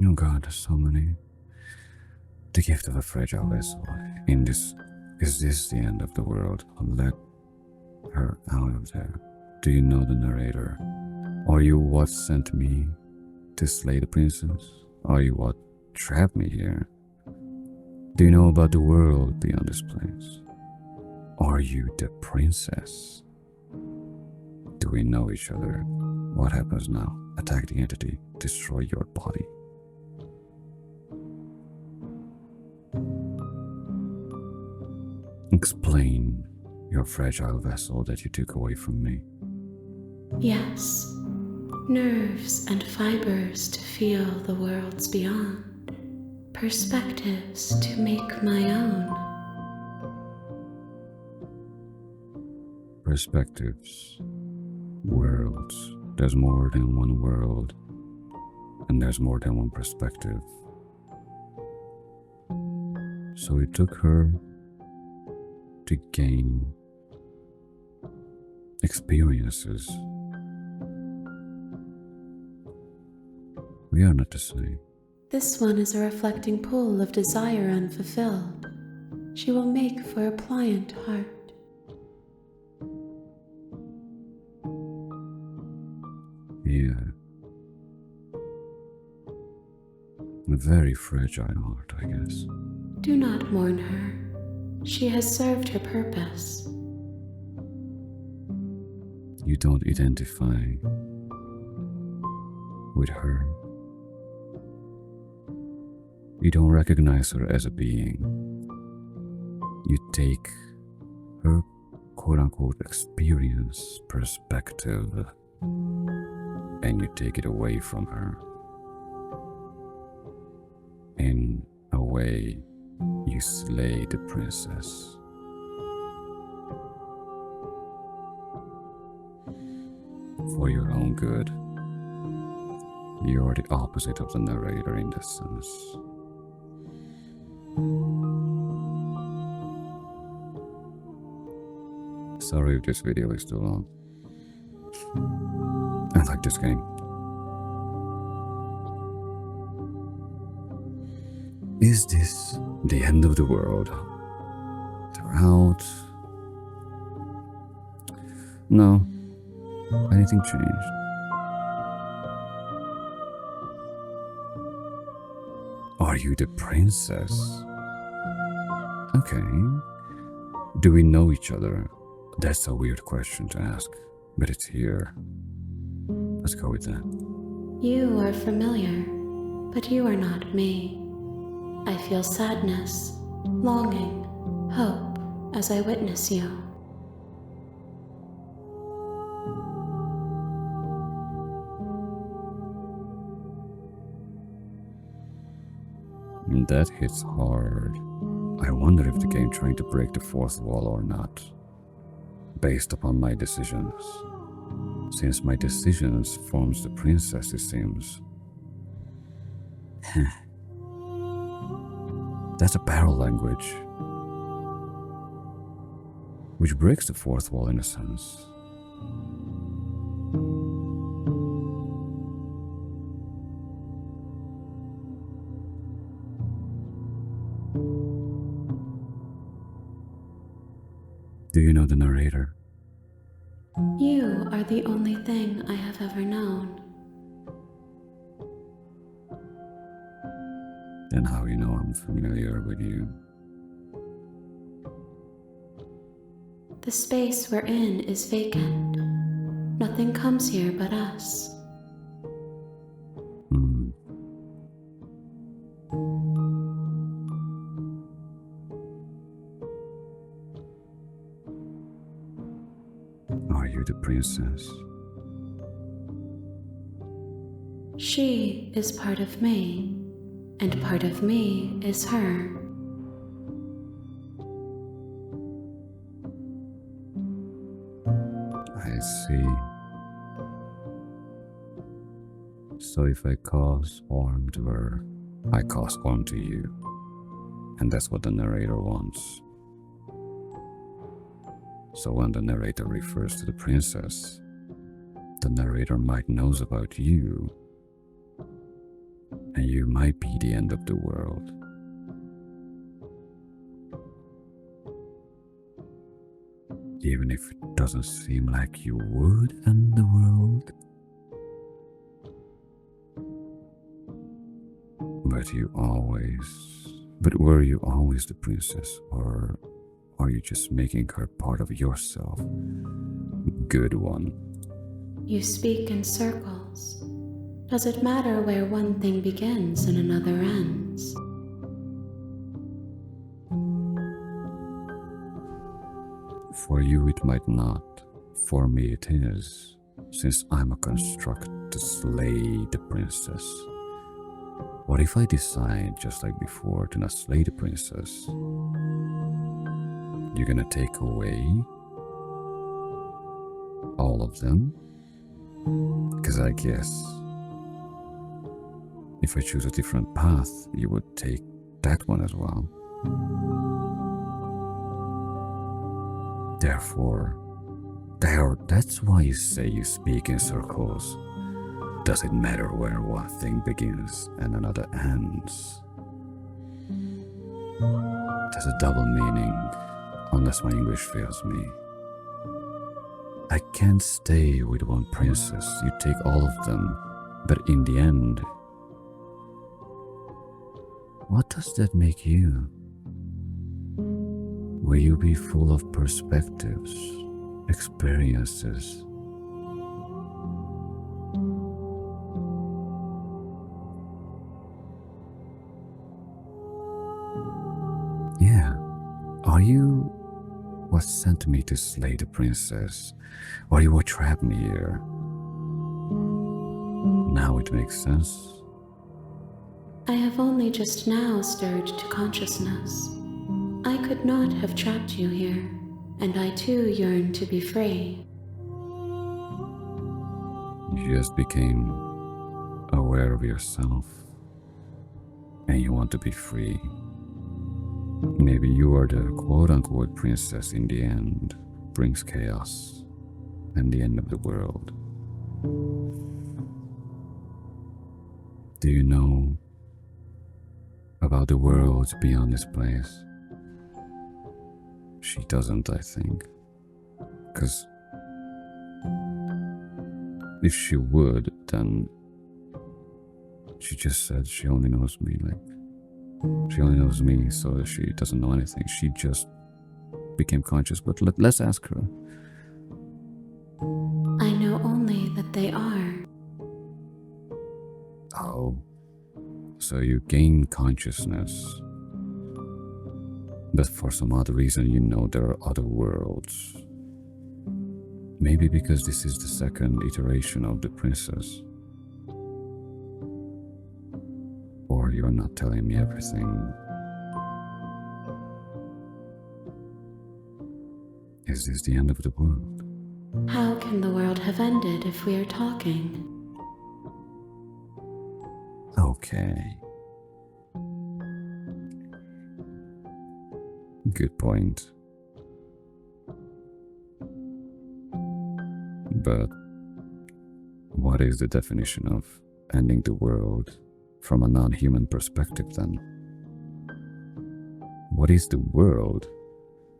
A: Oh God, there's so many. The gift of a fragile vessel. Is this the end of the world? Let her out of there. Do you know the narrator? Are you what sent me to slay the princess? Are you what trapped me here? Do you know about the world beyond this place? Are you the princess? Do we know each other? What happens now? Attack the entity, destroy your body. Explain your fragile vessel that you took away from me.
D: Yes, nerves and fibers to feel the worlds beyond, perspectives to make my own.
A: Perspectives, worlds. There's more than one world, and there's more than one perspective. So it took her to gain experiences. We are not the same.
D: This one is a reflecting pool of desire unfulfilled. She will make for a pliant heart.
A: Yeah. A very fragile heart, I guess.
D: Do not mourn her. She has served her purpose.
A: You don't identify with her. You don't recognize her as a being. You take her quote-unquote experience, perspective, and you take it away from her. In a way, you slay the princess. For your own good. You are the opposite of the narrator in this sense. Sorry if this video is too long. I like this game. Is this the end of the world? They're out. No. Anything changed? Are you the princess? Okay. Do we know each other? That's a weird question to ask, but it's here. Let's go with that.
D: You are familiar, but you are not me. I feel sadness, longing, hope as I witness you.
A: That hits hard. I wonder if the game trying to break the fourth wall or not, based upon my decisions. Since my decisions forms the princess, it seems. That's a barrel language, which breaks the fourth wall in a sense. Do you know the narrator?
D: You are the only thing I have ever known.
A: Then how you know I'm familiar with you?
D: The space we're in is vacant. Nothing comes here but us.
A: Are you the princess?
D: She is part of me, and part of me is her.
A: I see. So if I cause harm to her, I cause harm to you. And that's what the narrator wants. So when the narrator refers to the princess, the narrator might knows about you, and you might be the end of the world. Even if it doesn't seem like you would end the world. But were you always the princess, or are you just making her part of yourself? Good one.
D: You speak in circles. Does it matter where one thing begins and another ends?
A: For you it might not, for me it is, since I'm a construct to slay the princess. What if I decide, just like before, to not slay the princess? You're gonna take away all of them? Because I guess if I choose a different path, you would take that one as well. Therefore, that's why you say you speak in circles. Does it matter where one thing begins and another ends? There's a double meaning, unless my English fails me. I can't stay with one princess, you take all of them, but in the end, what does that make you? Will you be full of perspectives, experiences? Yeah, are you what sent me to slay the princess? Or you what trapped me here? Now it makes sense.
D: I have only just now stirred to consciousness. I could not have trapped you here, and I too yearn to be free.
A: You just became aware of yourself, and you want to be free. Maybe you are the quote-unquote princess in the end, brings chaos and the end of the world. Do you know about the worlds beyond this place? She doesn't, I think. Because if she would, then she just said she only knows me, she only knows me, so she doesn't know anything. She just became conscious, but let's ask her.
D: I know only that they are.
A: Oh, so you gain consciousness, but for some odd reason you know there are other worlds. Maybe because this is the second iteration of the princess. Or you're not telling me everything. Is this the end of the world?
D: How can the world have ended if we are talking?
A: Okay. Good point. But what is the definition of ending the world from a non-human perspective then? What is the world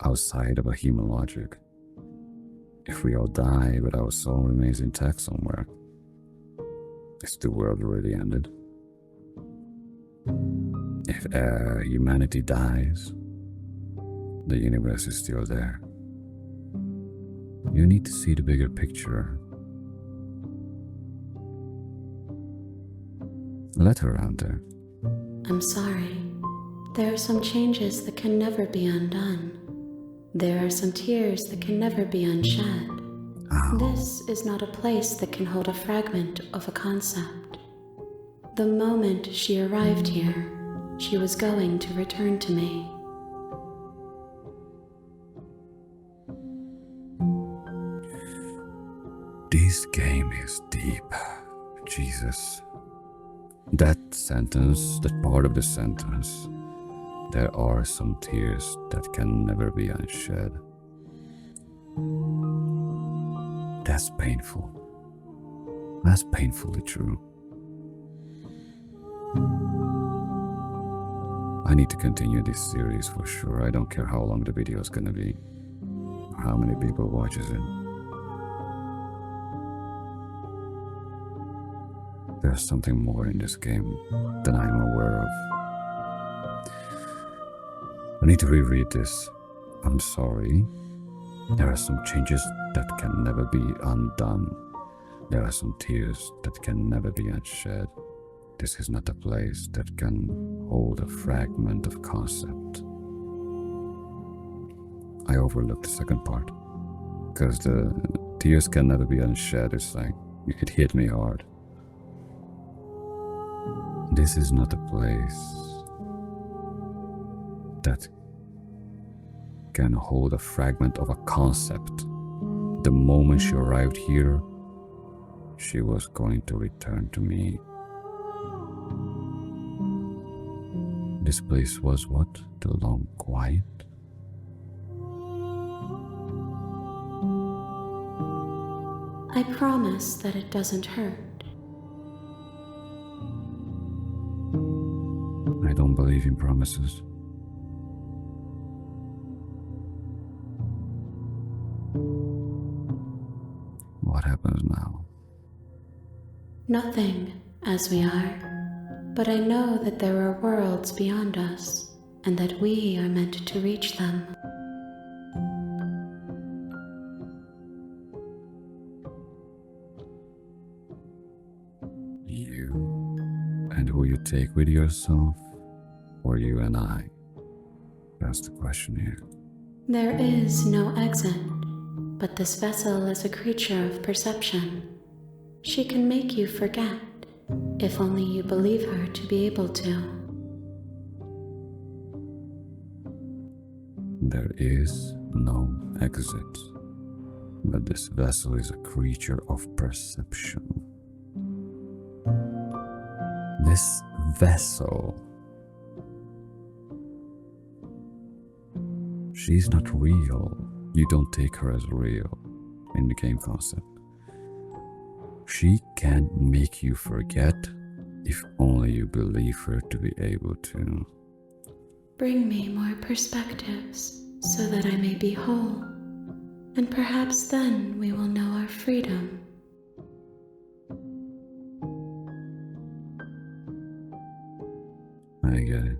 A: outside of a human logic? If we all die but our soul remains intact somewhere, is the world already ended? If humanity dies, the universe is still there. You need to see the bigger picture. Let her out there.
D: I'm sorry. There are some changes that can never be undone. There are some tears that can never be unshed.
A: Ow.
D: This is not a place that can hold a fragment of a concept. The moment she arrived here, she was going to return to me.
A: This game is deep. Jesus. That sentence, that part of the sentence, There are some tears that can never be unshed. That's painful. That's painfully true. I need to continue this series for sure. I don't care how long the video is gonna be, or how many people watches it. There's something more in this game than I'm aware of. I need to reread this. I'm sorry. There are some changes that can never be undone. There are some tears that can never be unshed. This is not a place that can hold a fragment of concept. I overlooked the second part, because the tears can never be unshed. It's like, it hit me hard. This is not a place that can hold a fragment of a concept. The moment she arrived here, she was going to return to me. This place was what? The long quiet?
D: I promise that it doesn't hurt.
A: I don't believe in promises. What happens now?
D: Nothing, as we are. But I know that there are worlds beyond us, and that we are meant to reach them.
A: You and who you take with yourself, or you and I? That's the question here.
D: There is no exit, but this vessel is a creature of perception. She can make you forget, if only you believe her to be able to.
A: There is no exit, but this vessel is a creature of perception. This vessel, she's not real. You don't take her as real in the game concept. She can make you forget if only you believe her to be able to.
D: Bring me more perspectives so that I may be whole, and perhaps then we will know our freedom.
A: I get it.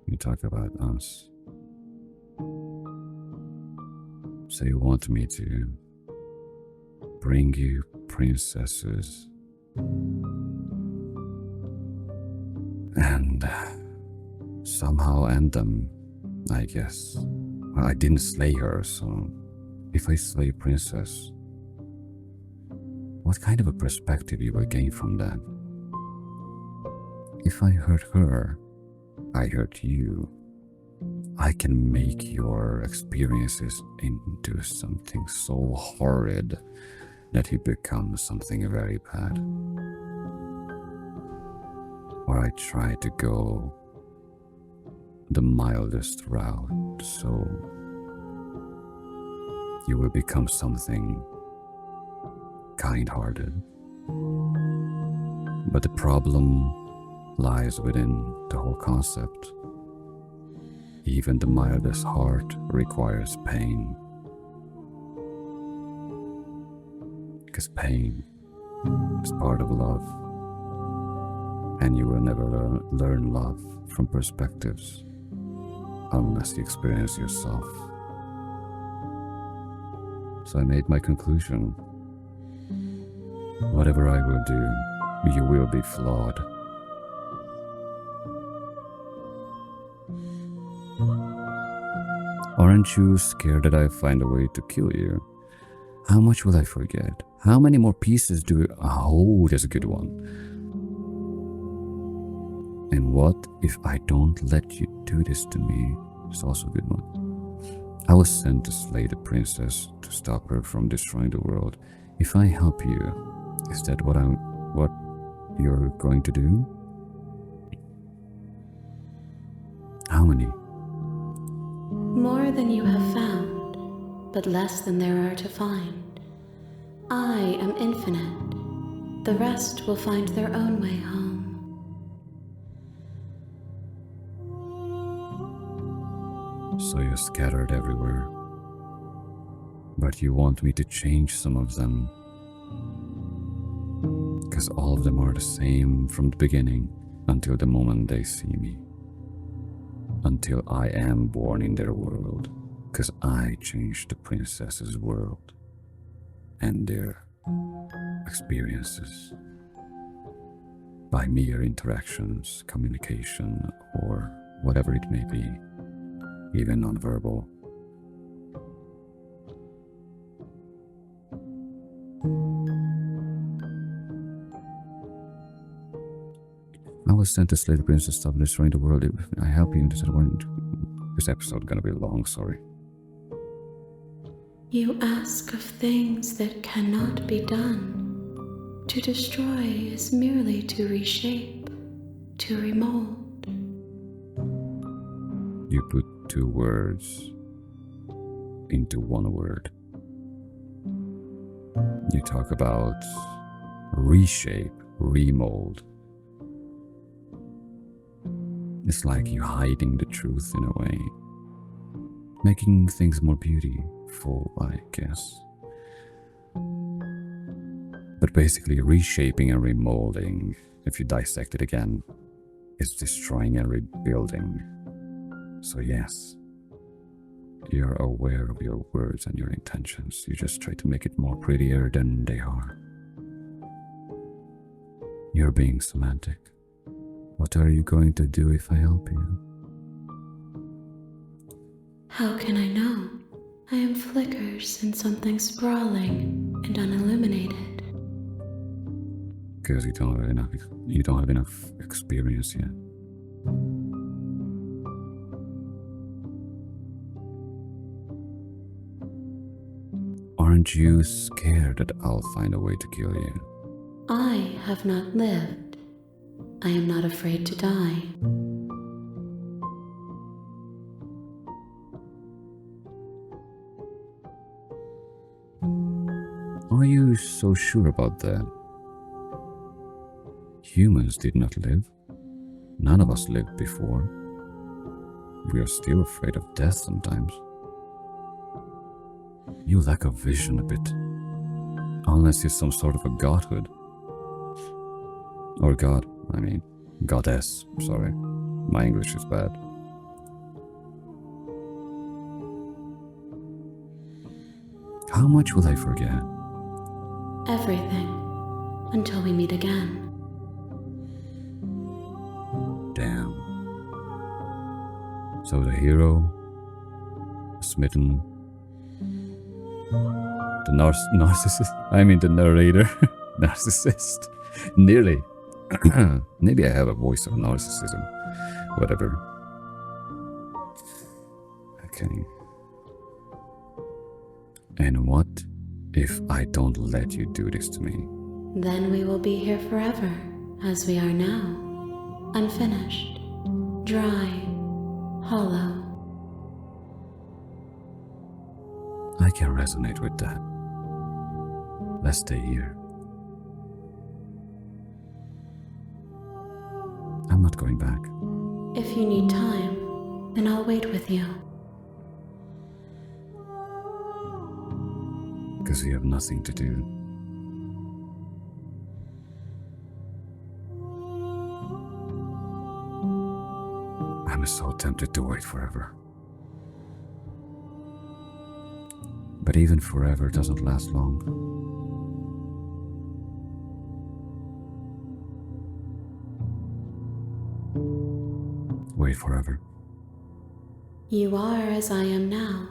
A: You talk about us. So you want me to bring you princesses and somehow end them, I guess. Well, I didn't slay her, so if I slay a princess, what kind of a perspective you will gain from that? If I hurt her, I hurt you. I can make your experiences into something so horrid that it becomes something very bad. Or I try to go the mildest route, so you will become something kind-hearted. But the problem lies within the whole concept. Even the mildest heart requires pain. Because pain is part of love. And you will never learn love from perspectives unless you experience yourself. So I made my conclusion. Whatever I will do, you will be flawed. Aren't you scared that I find a way to kill you? How much will I forget? How many more pieces do you... Oh, there's a good one. And what if I don't let you do this to me? It's also a good one. I was sent to slay the princess to stop her from destroying the world. If I help you, is that what you're going to do? How many?
D: More than you have found, but less than there are to find. I am infinite. The rest will find their own way home.
A: So you're scattered everywhere. But you want me to change some of them. Because all of them are the same from the beginning until the moment they see me. Until I am born in their world. Because I changed the princess's world. And their experiences. By mere interactions, communication, or whatever it may be. Even nonverbal. I was sent to slay the princess, stop destroying the world. If I help you, this episode gonna be long, sorry.
D: You ask of things that cannot be done. To destroy is merely to reshape, to remold.
A: You put two words into one word. You talk about reshape, remold. It's like you hiding the truth in a way. Making things more beautiful, I guess. But basically reshaping and remolding, if you dissect it again, is destroying and rebuilding. So yes, you're aware of your words and your intentions. You just try to make it more prettier than they are. You're being semantic. What are you going to do if I help you?
D: How can I know? I am flickers in something sprawling and unilluminated.
A: Because you don't have enough experience yet. Aren't you scared that I'll find a way to kill you?
D: I have not lived. I am not afraid to die.
A: Are you so sure about that? Humans did not live. None of us lived before. We are still afraid of death sometimes. You lack a vision a bit. Unless you're some sort of a godhood. Or god, I mean, goddess, sorry. My English is bad. How much will I forget?
D: Everything. Until we meet again.
A: Damn. So the hero, Smitten, the narcissist, I mean the narrator, narcissist, nearly. Maybe I have a voice of narcissism, whatever. Okay. And what if I don't let you do this to me?
D: Then we will be here forever, as we are now. Unfinished, dry, hollow.
A: I can resonate with that. Let's stay here. I'm not going back.
D: If you need time, then I'll wait with you.
A: Because you have nothing to do. I'm so tempted to wait forever. But even forever doesn't last long. Wait forever.
D: You are as I am now,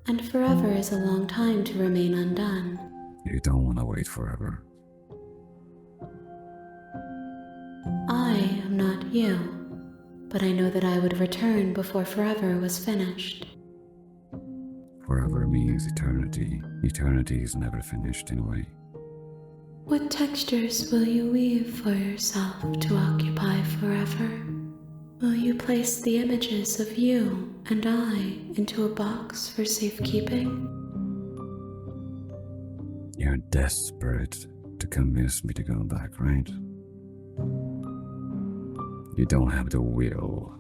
D: and forever is a long time to remain undone.
A: You don't want to wait forever.
D: I am not you, but I know that I would return before forever was finished.
A: Forever means eternity. Eternity is never finished in a way.
D: What textures will you weave for yourself to occupy forever? Will you place the images of you and I into a box for safekeeping?
A: You're desperate to convince me to go back, right? You don't have the will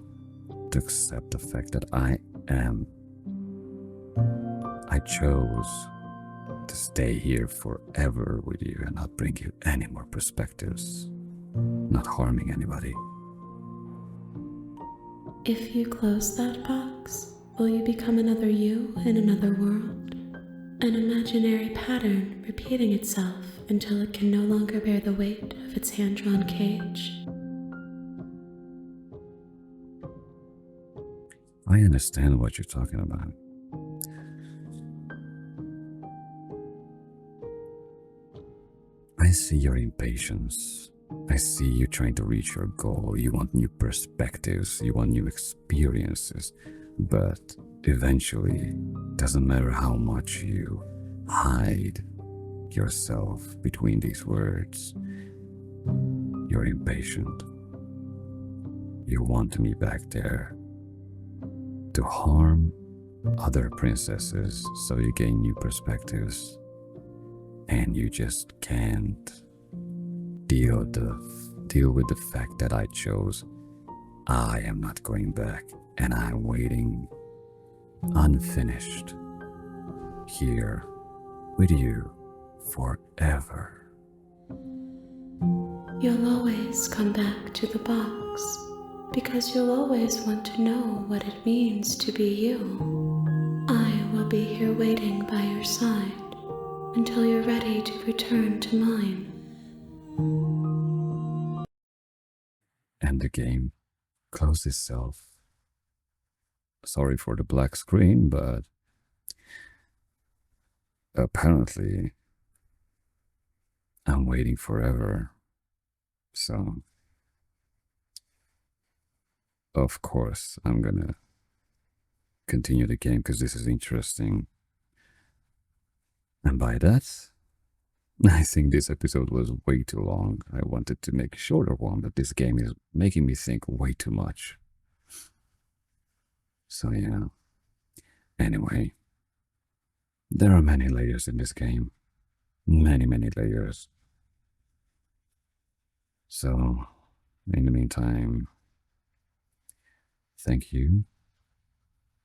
A: to accept the fact that I chose to stay here forever with you and not bring you any more perspectives, not harming anybody.
D: If you close that box, will you become another you in another world? An imaginary pattern repeating itself until it can no longer bear the weight of its hand-drawn cage?
A: I understand what you're talking about. I see your impatience. I see you trying to reach your goal. You want new perspectives, you want new experiences, but eventually, doesn't matter how much you hide yourself between these words, you're impatient. You want me back there to harm other princesses so you gain new perspectives, and you just can't deal with the fact that I chose. I am not going back, and I'm waiting unfinished here with you forever.
D: You'll always come back to the box because you'll always want to know what it means to be you. I will be here waiting by your side until you're ready to return to mine.
A: And the game closed itself. Sorry for the black screen, but apparently I'm waiting forever. So, of course, I'm gonna continue the game because this is interesting. And by that, I think this episode was way too long. I wanted to make a shorter one, but this game is making me think way too much. So yeah. Anyway, there are many layers in this game. Many layers. So, in the meantime, thank you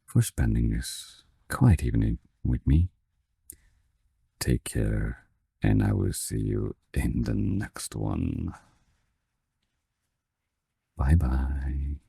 A: for spending this quiet evening with me. Take care, and I will see you in the next one. Bye bye.